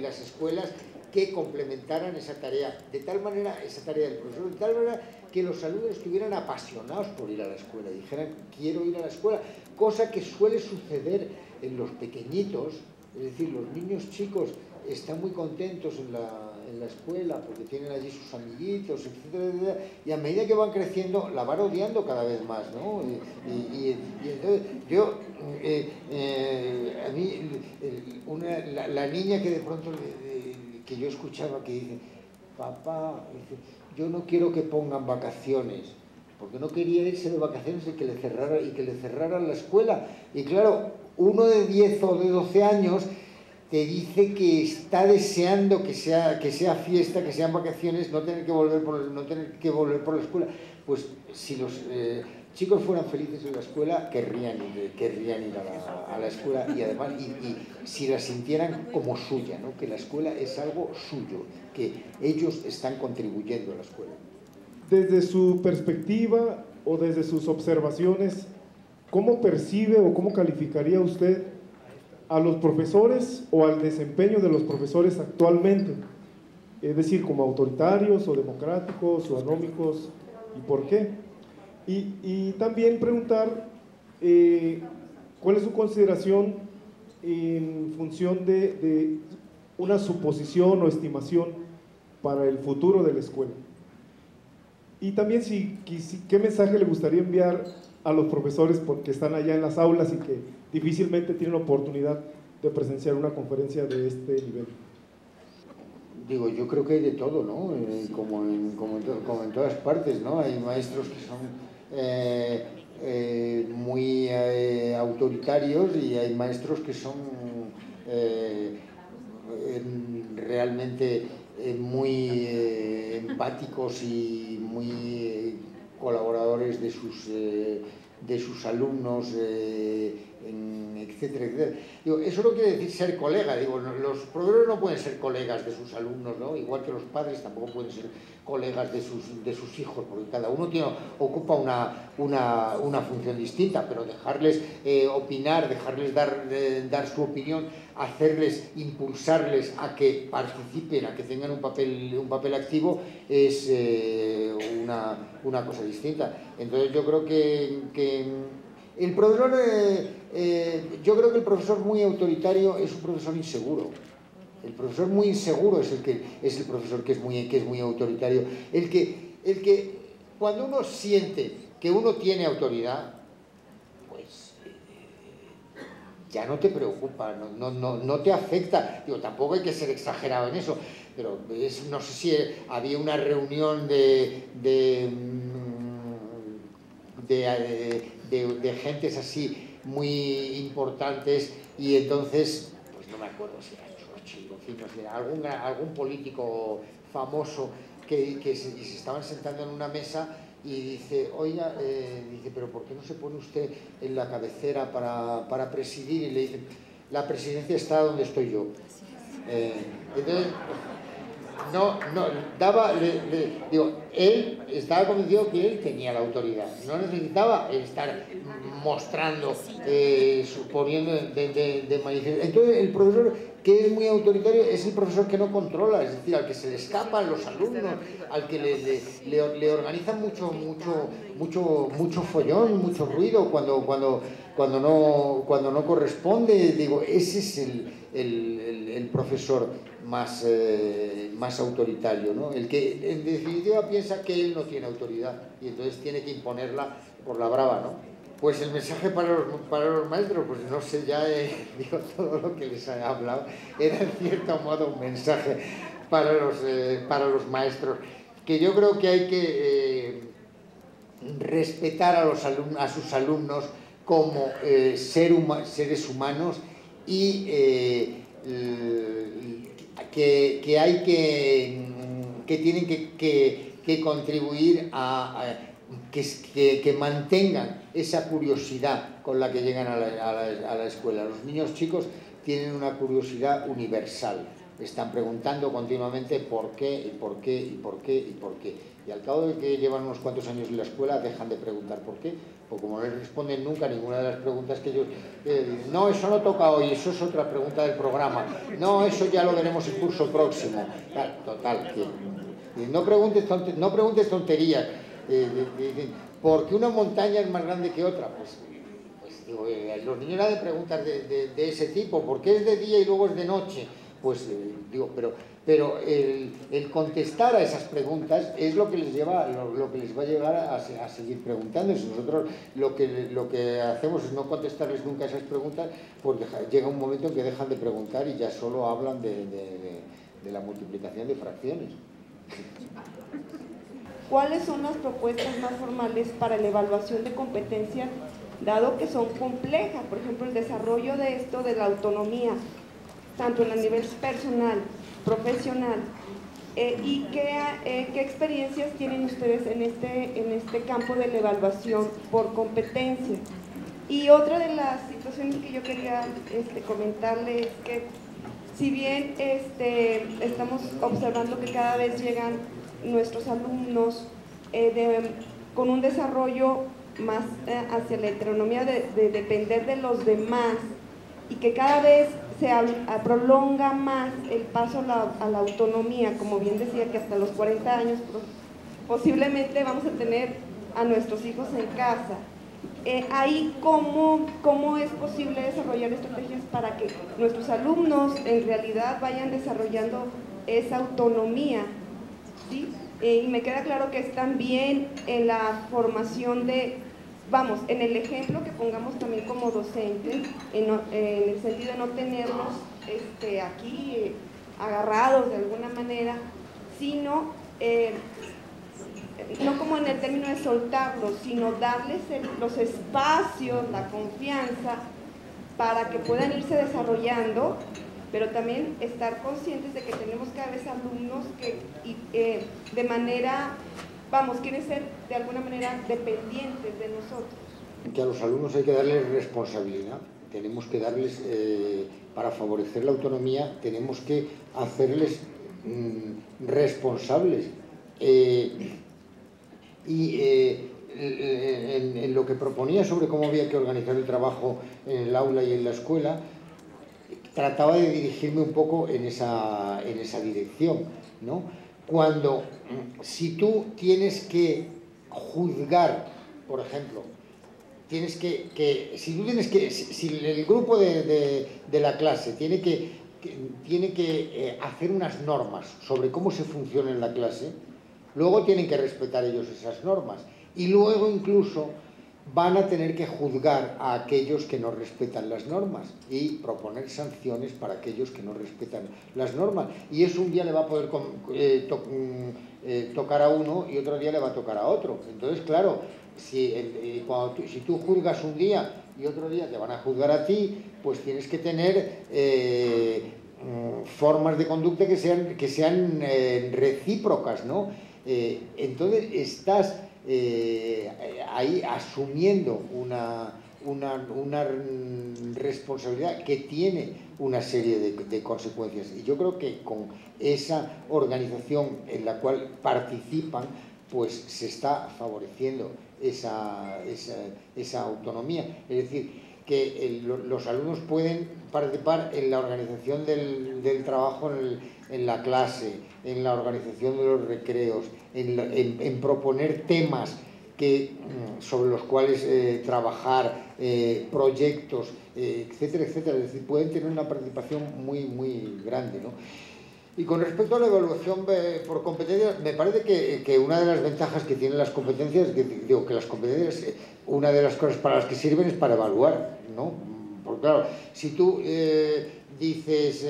B: las escuelas, que complementaran esa tarea, esa tarea del profesor, de tal manera que los alumnos estuvieran apasionados por ir a la escuela y dijeran, quiero ir a la escuela, cosa que suele suceder en los pequeñitos. Es decir, los niños chicos están muy contentos en la escuela porque tienen allí sus amiguitos, etcétera, etcétera, y a medida que van creciendo la van odiando cada vez más, ¿no? Y entonces yo, a mí, la niña que de pronto que yo escuchaba que dice, papá, yo no quiero que pongan vacaciones, porque no quería irse de vacaciones y que le cerraran la escuela. Y claro, uno de 10 o de 12 años te dice que está deseando que sea fiesta, que sean vacaciones, no tener que volver por la escuela. Pues si chicos fueran felices en la escuela, querrían ir a la escuela, y además y si la sintieran como suya, ¿no? Que la escuela es algo suyo, que ellos están contribuyendo a la escuela.
G: Desde su perspectiva o desde sus observaciones, ¿cómo percibe o cómo calificaría usted a los profesores o al desempeño de los profesores actualmente? Es decir, como autoritarios o democráticos o anómicos, ¿y por qué? Y también preguntar cuál es su consideración en función de una suposición o estimación para el futuro de la escuela. Y también qué mensaje le gustaría enviar a los profesores porque están allá en las aulas y que difícilmente tienen oportunidad de presenciar una conferencia de este nivel.
B: Digo, yo creo que hay de todo, ¿no? Como en todas partes, ¿no? Hay maestros que son muy autoritarios y hay maestros que son realmente muy empáticos y muy colaboradores de sus alumnos, etcétera, etcétera. Digo, eso no quiere decir ser colega. Digo, los profesores no pueden ser colegas de sus alumnos, ¿no? Igual que los padres tampoco pueden ser colegas de sus hijos, porque cada uno ocupa una función distinta, pero dejarles opinar, dejarles dar su opinión, impulsarles a que participen, a que tengan un papel activo, es una cosa distinta. Entonces yo creo que el profesor, yo creo que el profesor muy autoritario es un profesor inseguro. El profesor muy inseguro es el profesor que es muy autoritario. El que cuando uno siente que uno tiene autoridad, pues ya no te preocupa, no te afecta. Digo, tampoco hay que ser exagerado en eso, pero no sé si había una reunión de gentes así muy importantes y entonces, pues no me acuerdo si era Churchill, en fin, no sé, algún político famoso que se estaban sentando en una mesa y dice, oiga, dice, pero ¿por qué no se pone usted en la cabecera para presidir? Y le dice, la presidencia está donde estoy yo. Entonces, digo, él estaba convencido que él tenía la autoridad, no necesitaba estar mostrando, suponiendo de manifiesto. Entonces el profesor que es muy autoritario es el profesor que no controla, es decir, al que se le escapan los alumnos, al que le organizan mucho follón, mucho ruido cuando no corresponde. Digo, ese es el profesor más autoritario, ¿no? El que en definitiva piensa que él no tiene autoridad y entonces tiene que imponerla por la brava, ¿no? Pues el mensaje para los maestros, pues no sé, ya digo, todo lo que les he hablado era en cierto modo un mensaje para los maestros, que yo creo que hay que respetar a sus alumnos como seres humanos y que tienen que contribuir a que mantengan esa curiosidad con la que llegan a la escuela. Los niños chicos tienen una curiosidad universal, están preguntando continuamente por qué, y por qué, y por qué, y por qué. Y al cabo de que llevan unos cuantos años en la escuela, dejan de preguntar por qué, porque como no les responden nunca ninguna de las preguntas que ellos dicen, no, eso no toca hoy, eso es otra pregunta del programa, no, eso ya lo veremos el curso próximo. Total, que no preguntes tonterías, porque una montaña es más grande que otra. Pues digo, los niños hacen preguntas de ese tipo, ¿por qué es de día y luego es de noche? Pues digo, pero el contestar a esas preguntas es lo que les va a llevar a seguir preguntando. Si nosotros lo que hacemos es no contestarles nunca esas preguntas, pues llega un momento en que dejan de preguntar y ya solo hablan de la multiplicación de fracciones.
H: ¿Cuáles son las propuestas más formales para la evaluación de competencias, dado que son complejas? Por ejemplo, el desarrollo de esto de la autonomía, tanto en el nivel personal, profesional ¿Y qué experiencias tienen ustedes en este campo de la evaluación por competencia? Y otra de las situaciones que yo quería comentarle es que si bien estamos observando que cada vez llegan nuestros alumnos con un desarrollo más hacia la heteronomía de depender de los demás, y que cada vez se prolonga más el paso a la autonomía, como bien decía, que hasta los 40 años posiblemente vamos a tener a nuestros hijos en casa. Ahí, ¿cómo es posible desarrollar estrategias para que nuestros alumnos en realidad vayan desarrollando esa autonomía? ¿Sí? Y me queda claro que es también en la formación vamos, en el ejemplo que pongamos también como docentes, en el sentido de no tenerlos aquí agarrados de alguna manera, sino no como en el término de soltarlos, sino darles los espacios, la confianza, para que puedan irse desarrollando, pero también estar conscientes de que tenemos cada vez alumnos que de manera, vamos, quieren ser de alguna manera dependientes de nosotros.
B: Que a los alumnos hay que darles responsabilidad, tenemos que darles, para favorecer la autonomía, tenemos que hacerles responsables. En lo que proponía sobre cómo había que organizar el trabajo en el aula y en la escuela, trataba de dirigirme un poco en esa dirección, ¿no? Cuando, si tú tienes que juzgar, por ejemplo, si el grupo de la clase tiene que hacer unas normas sobre cómo se funciona en la clase, luego tienen que respetar ellos esas normas y luego incluso van a tener que juzgar a aquellos que no respetan las normas y proponer sanciones para aquellos que no respetan las normas, y eso un día le va a poder tocar a uno y otro día le va a tocar a otro. Entonces, claro, si tú juzgas un día y otro día te van a juzgar a ti, pues tienes que tener formas de conducta que sean recíprocas, ¿no? Entonces estás ahí asumiendo una responsabilidad que tiene una serie de consecuencias, y yo creo que con esa organización en la cual participan, pues se está favoreciendo esa autonomía. Es decir, que los alumnos pueden participar en la organización del trabajo en la clase, en la organización de los recreos, en proponer temas sobre los cuales trabajar, proyectos, etcétera, etcétera. Es decir, pueden tener una participación muy, muy grande, ¿no? Y con respecto a la evaluación por competencias, me parece que una de las ventajas que tienen las competencias, que las competencias, una de las cosas para las que sirven es para evaluar, ¿no? Porque claro, si tú dices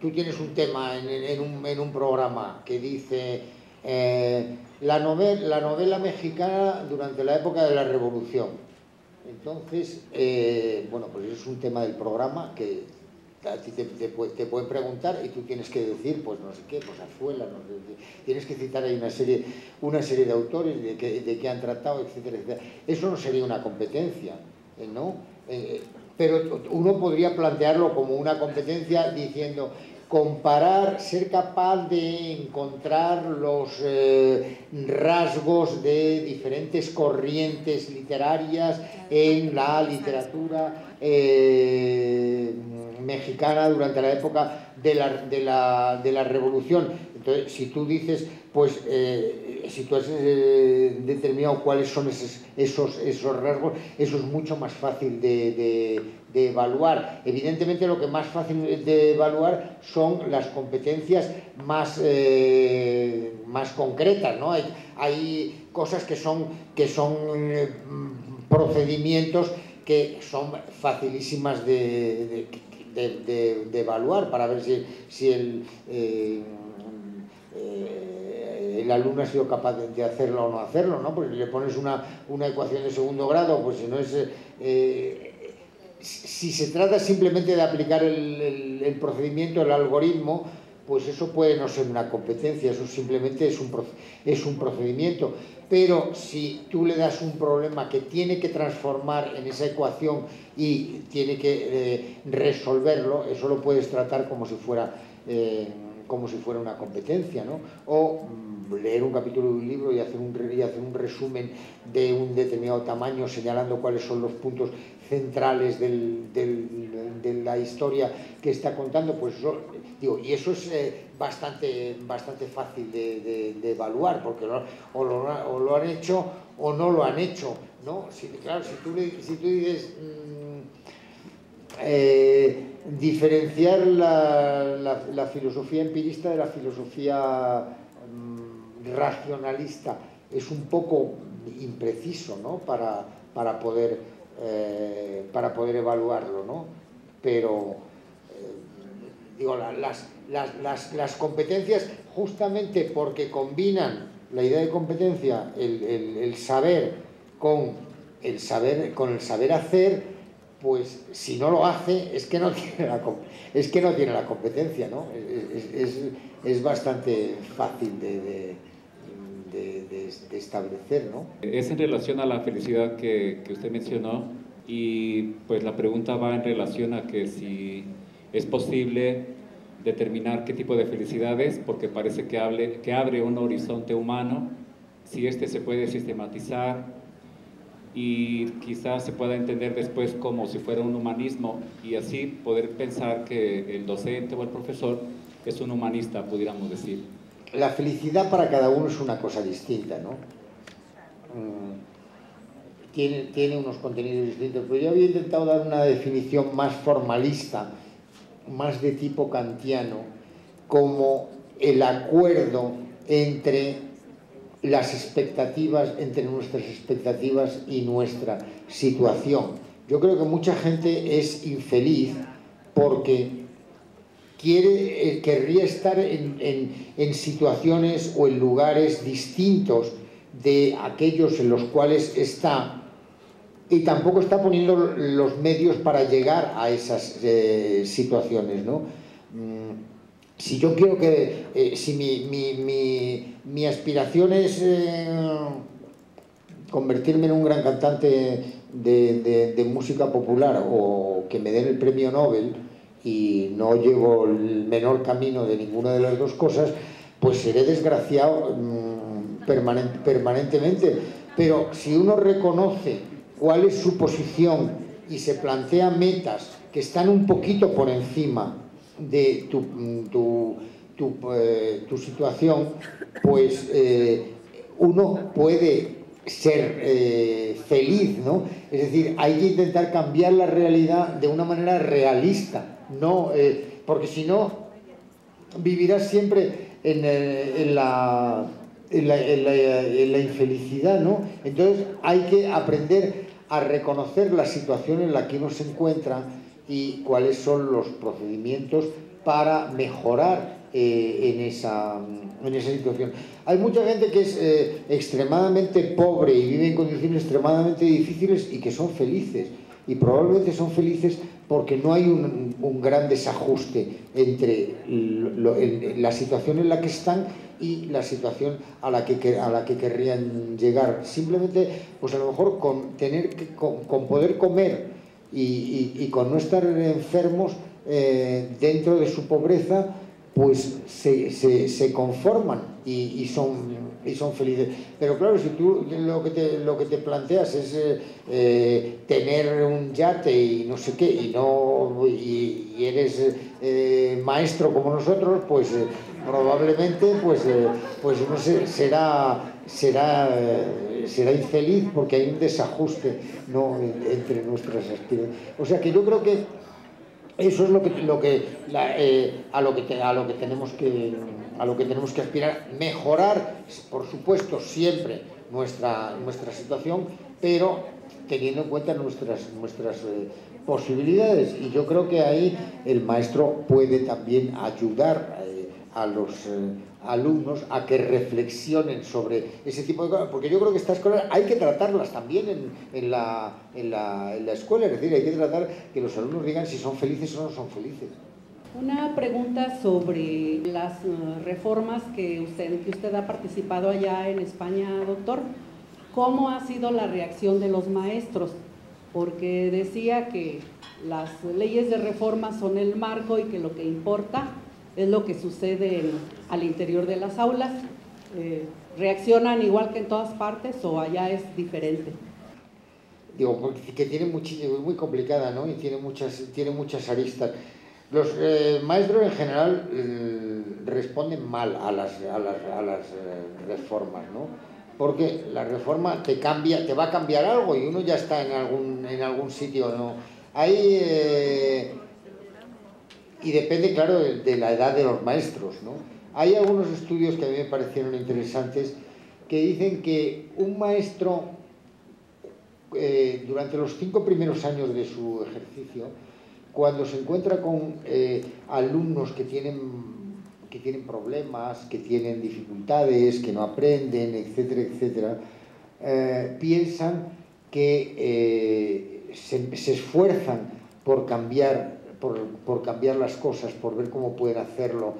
B: tú tienes un tema en un programa que dice la novela mexicana durante la época de la Revolución. Entonces, bueno, pues eso es un tema del programa que a ti te pueden preguntar y tú tienes que decir, pues no sé qué, pues Azuela, no sé qué. Tienes que citar ahí una serie de autores de qué han tratado, etcétera, etcétera. Eso no sería una competencia, ¿no? Pero uno podría plantearlo como una competencia diciendo comparar, ser capaz de encontrar los rasgos de diferentes corrientes literarias en la literatura mexicana durante la época de la Revolución. Entonces, si tú dices, pues, si tú has determinado cuáles son esos rasgos, eso es mucho más fácil de evaluar. Evidentemente, lo que más fácil de evaluar son las competencias más concretas, ¿no? Hay cosas que son procedimientos que son facilísimas de evaluar para ver si el alumno ha sido capaz de hacerlo o no hacerlo, ¿no? Porque le pones una ecuación de segundo grado, pues si no es si se trata simplemente de aplicar el procedimiento, el algoritmo, pues eso puede no ser una competencia, eso simplemente es un procedimiento. Pero si tú le das un problema que tiene que transformar en esa ecuación y tiene que resolverlo, eso lo puedes tratar como si fuera una competencia, ¿no? O leer un capítulo de un libro y hacer un resumen de un determinado tamaño, señalando cuáles son los puntos centrales de la historia que está contando, pues eso, digo, y eso es bastante fácil de evaluar, porque o lo han hecho o no lo han hecho, ¿no? Claro, si tú dices diferenciar la filosofía empirista de la filosofía racionalista es un poco impreciso, ¿no? para poder evaluarlo, ¿no? Pero digo, las competencias, justamente porque combinan la idea de competencia, el saber con el saber hacer, pues si no lo hace es que no tiene la competencia, ¿no? Es bastante fácil de establecer, ¿no?
I: Es en relación a la felicidad que usted mencionó, y pues la pregunta va en relación a que si es posible determinar qué tipo de felicidad es, porque parece que abre un horizonte humano, si este se puede sistematizar y quizás se pueda entender después como si fuera un humanismo, y así poder pensar que el docente o el profesor es un humanista, pudiéramos decir.
B: La felicidad para cada uno es una cosa distinta, ¿no? Tiene unos contenidos distintos, pero yo había intentado dar una definición más formalista, más de tipo kantiano, como el acuerdo entre nuestras expectativas y nuestra situación. Yo creo que mucha gente es infeliz porque querría estar en situaciones o en lugares distintos de aquellos en los cuales está, y tampoco está poniendo los medios para llegar a esas situaciones, ¿no? Si yo quiero si mi aspiración es convertirme en un gran cantante de música popular, o que me den el premio Nobel, y no llevo el menor camino de ninguna de las dos cosas, pues seré desgraciado permanentemente. Pero si uno reconoce cuál es su posición y se plantea metas que están un poquito por encima de tu situación, pues uno puede ser feliz, ¿no? Es decir, hay que intentar cambiar la realidad de una manera realista, no, porque si no vivirás siempre en la infelicidad, ¿no? Entonces hay que aprender a reconocer la situación en la que uno se encuentra y cuáles son los procedimientos para mejorar en esa situación. Hay mucha gente que es extremadamente pobre y vive en condiciones extremadamente difíciles y que son felices, y probablemente son felices porque no hay un gran desajuste entre la situación en la que están y la situación a la que querrían llegar. Simplemente, pues a lo mejor con poder comer y con no estar enfermos dentro de su pobreza, pues se conforman y son felices. Pero claro, si tú lo que te planteas es tener un yate y no sé qué, y eres maestro como nosotros, pues probablemente pues uno será infeliz porque hay un desajuste, ¿no?, entre nuestras aspiraciones. O sea que yo creo que eso es a lo que tenemos que aspirar, mejorar, por supuesto, siempre nuestra situación, pero teniendo en cuenta nuestras posibilidades. Y yo creo que ahí el maestro puede también ayudar a alumnos a que reflexionen sobre ese tipo de cosas, porque yo creo que estas cosas hay que tratarlas también en la escuela, es decir, hay que tratar que los alumnos digan si son felices o no son felices.
J: Una pregunta sobre las reformas que usted ha participado allá en España, doctor. ¿Cómo ha sido la reacción de los maestros? Porque decía que las leyes de reforma son el marco y que lo que importa es lo que sucede al interior de las aulas. ¿Reaccionan igual que en todas partes o allá es diferente?
B: Digo, porque tiene muchísimo, es muy complicada, ¿no? Y tiene muchas aristas. Los maestros en general responden mal a las reformas, ¿no? Porque la reforma te va a cambiar algo y uno ya está en algún sitio, ¿no? Y depende, claro, de la edad de los maestros, ¿no? Hay algunos estudios que a mí me parecieron interesantes que dicen que un maestro, durante los 5 primeros años de su ejercicio, cuando se encuentra con alumnos que tienen problemas, que tienen dificultades, que no aprenden, etcétera, etcétera, piensan que se esfuerzan por cambiar las cosas, por ver cómo pueden hacerlo.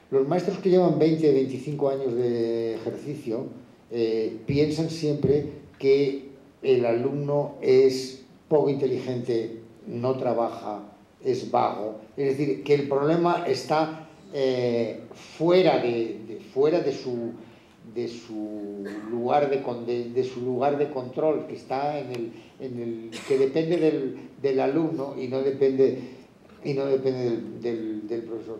B: Los maestros que llevan 20, 25 años de ejercicio piensan siempre que el alumno es poco inteligente, no trabaja, es vago. Es decir, que el problema está fuera de su lugar de control, que está que depende del alumno y no depende del profesor.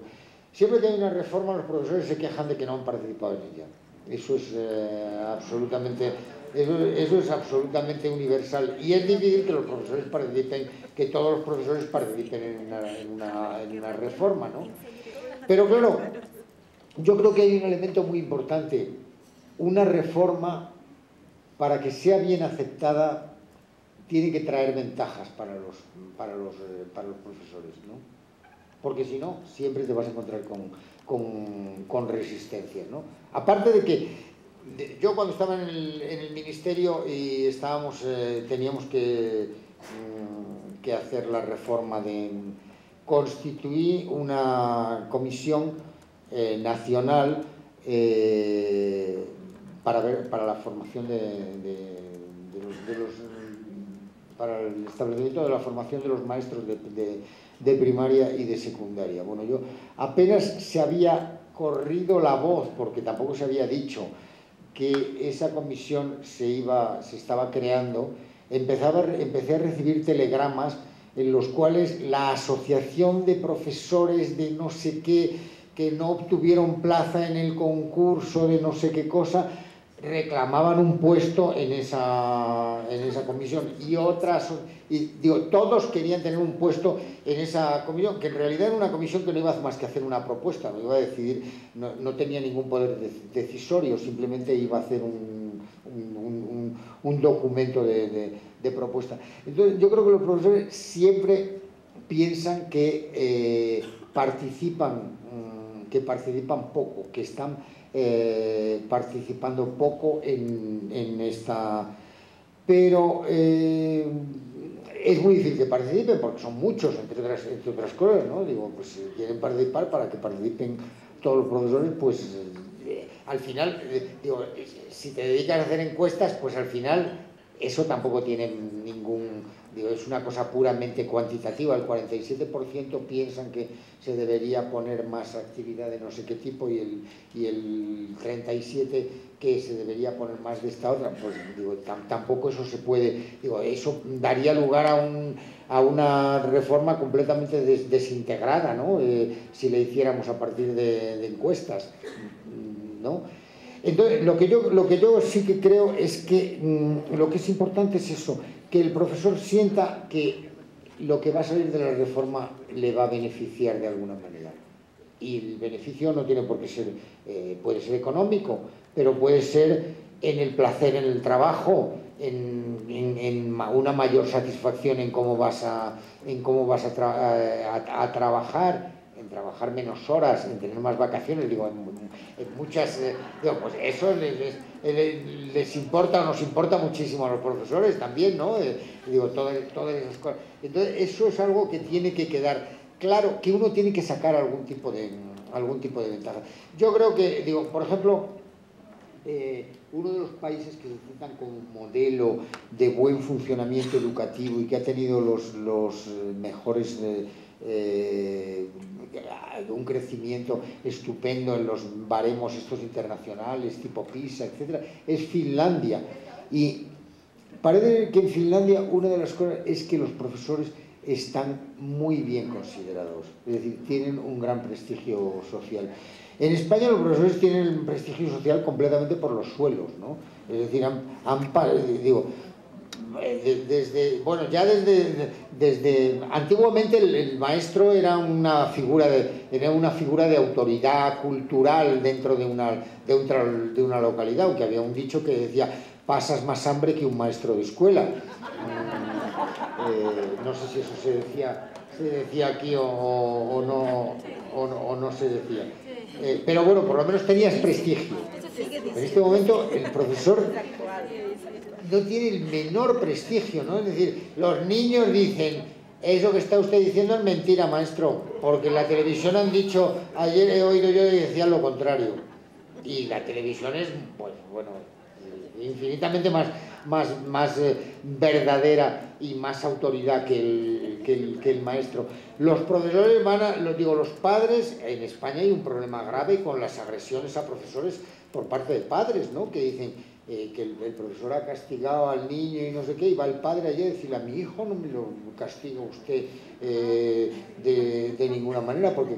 B: Siempre que hay una reforma, los profesores se quejan de que no han participado en ella. Eso es absolutamente universal, y es difícil que los profesores que todos los profesores participen en una reforma, ¿no? Pero claro, yo creo que hay un elemento muy importante. Una reforma, para que sea bien aceptada, tiene que traer ventajas para los profesores, ¿no? Porque si no, siempre te vas a encontrar con resistencia, ¿no? Aparte de que yo cuando estaba en el ministerio y teníamos que hacer la reforma constituí una comisión nacional para la formación para el establecimiento de la formación de los maestros de primaria y de secundaria. Bueno, yo apenas se había corrido la voz, porque tampoco se había dicho que esa comisión se estaba creando, empecé a recibir telegramas en los cuales la asociación de profesores de no sé qué, que no obtuvieron plaza en el concurso de no sé qué cosa, reclamaban un puesto en esa comisión, todos querían tener un puesto en esa comisión, que en realidad era una comisión que no iba más que hacer una propuesta, no iba a decidir, no tenía ningún poder decisorio, simplemente iba a hacer un documento de propuesta. Entonces yo creo que los profesores siempre piensan que participan poco, que están participando poco en esta... Pero es muy difícil que participen porque son muchos, entre otras cosas, ¿no? Digo, pues si quieren participar, para que participen todos los profesores, pues al final, digo, si te dedicas a hacer encuestas, pues al final eso tampoco tiene es una cosa puramente cuantitativa. El 47% piensan que se debería poner más actividad de no sé qué tipo y el 37% que se debería poner más de esta otra. Pues digo, tampoco eso se puede, eso daría lugar a una reforma completamente desintegrada, ¿no? Si le hiciéramos a partir de encuestas, ¿no? Entonces, lo que yo sí que creo es que lo que es importante es eso, que el profesor sienta que lo que va a salir de la reforma le va a beneficiar de alguna manera. Y el beneficio no tiene por qué ser, puede ser económico, pero puede ser en el placer en el trabajo, en una mayor satisfacción en cómo vas a trabajar, en trabajar menos horas, en tener más vacaciones, digo, en muchas, digo, pues eso les importa o nos importa muchísimo a los profesores también, ¿no? Digo, todas esas cosas. Entonces, eso es algo que tiene que quedar claro, que uno tiene que sacar algún tipo de ventaja. Yo creo que, digo, por ejemplo, uno de los países que se citan como modelo de buen funcionamiento educativo y que ha tenido los mejores, un crecimiento estupendo en los baremos estos internacionales, tipo PISA, etcétera, es Finlandia. Y parece que en Finlandia una de las cosas es que los profesores están muy bien considerados, es decir, tienen un gran prestigio social. En España los profesores tienen un prestigio social completamente por los suelos, ¿no? Es decir, desde antiguamente el maestro era una figura de autoridad cultural dentro de una localidad, aunque había un dicho que decía: pasas más hambre que un maestro de escuela. No sé si eso se decía aquí o no se decía. Pero bueno, por lo menos tenías prestigio. En este momento el profesor no tiene el menor prestigio, ¿no? Es decir, los niños dicen: eso que está usted diciendo es mentira, maestro, porque en la televisión han dicho, ayer he oído yo y decían lo contrario. Y la televisión es, pues, bueno, infinitamente más verdadera y más autoridad que el maestro. Los profesores los padres, en España hay un problema grave con las agresiones a profesores por parte de padres, ¿no? Que dicen que el profesor ha castigado al niño y no sé qué, y va el padre allí a decirle: a mi hijo no me lo castiga usted de ninguna manera, porque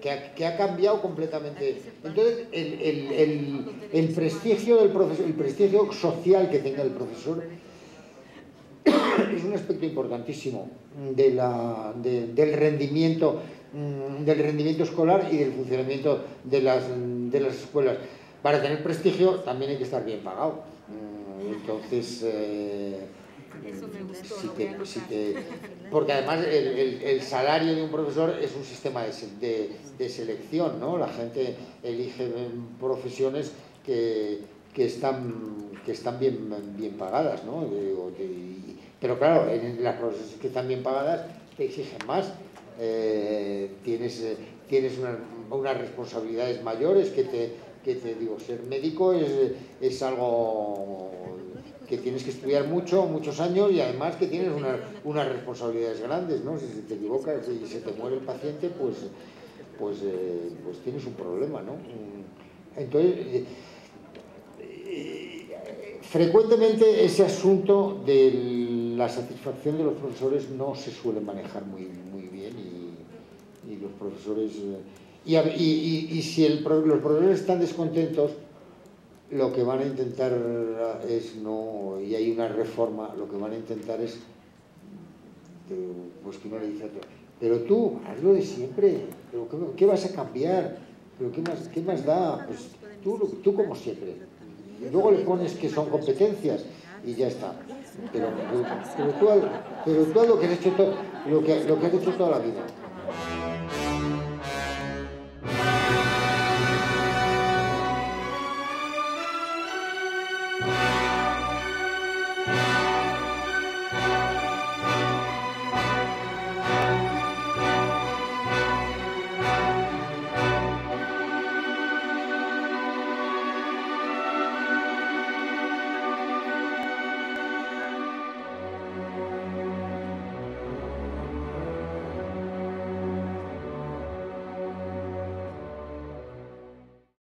B: que ha cambiado completamente. Entonces, el prestigio del profesor, el prestigio social que tenga el profesor es un aspecto importantísimo del rendimiento escolar y del funcionamiento de las escuelas. Para tener prestigio también hay que estar bien pagado. Entonces, porque además el salario de un profesor es un sistema de selección, ¿no? La gente elige profesiones que están bien pagadas, ¿no? Pero claro, en las profesiones que están bien pagadas te exigen más, tienes unas responsabilidades mayores que te digo, ser médico es algo que tienes que estudiar muchos años, y además que tienes unas responsabilidades grandes, ¿no? Si te equivocas y se te muere el paciente, pues tienes un problema, ¿no? Entonces, frecuentemente ese asunto de la satisfacción de los profesores no se suele manejar muy bien, y los profesores... Y si los profesores están descontentos, lo que van a intentar es y hay una reforma, lo que van a intentar es, pues que uno le dice a todo: pero tú, hazlo de siempre, pero ¿qué vas a cambiar? ¿Pero qué más da? Pues tú como siempre. Y luego le pones que son competencias y ya está. Pero tú haz lo que has hecho toda la vida.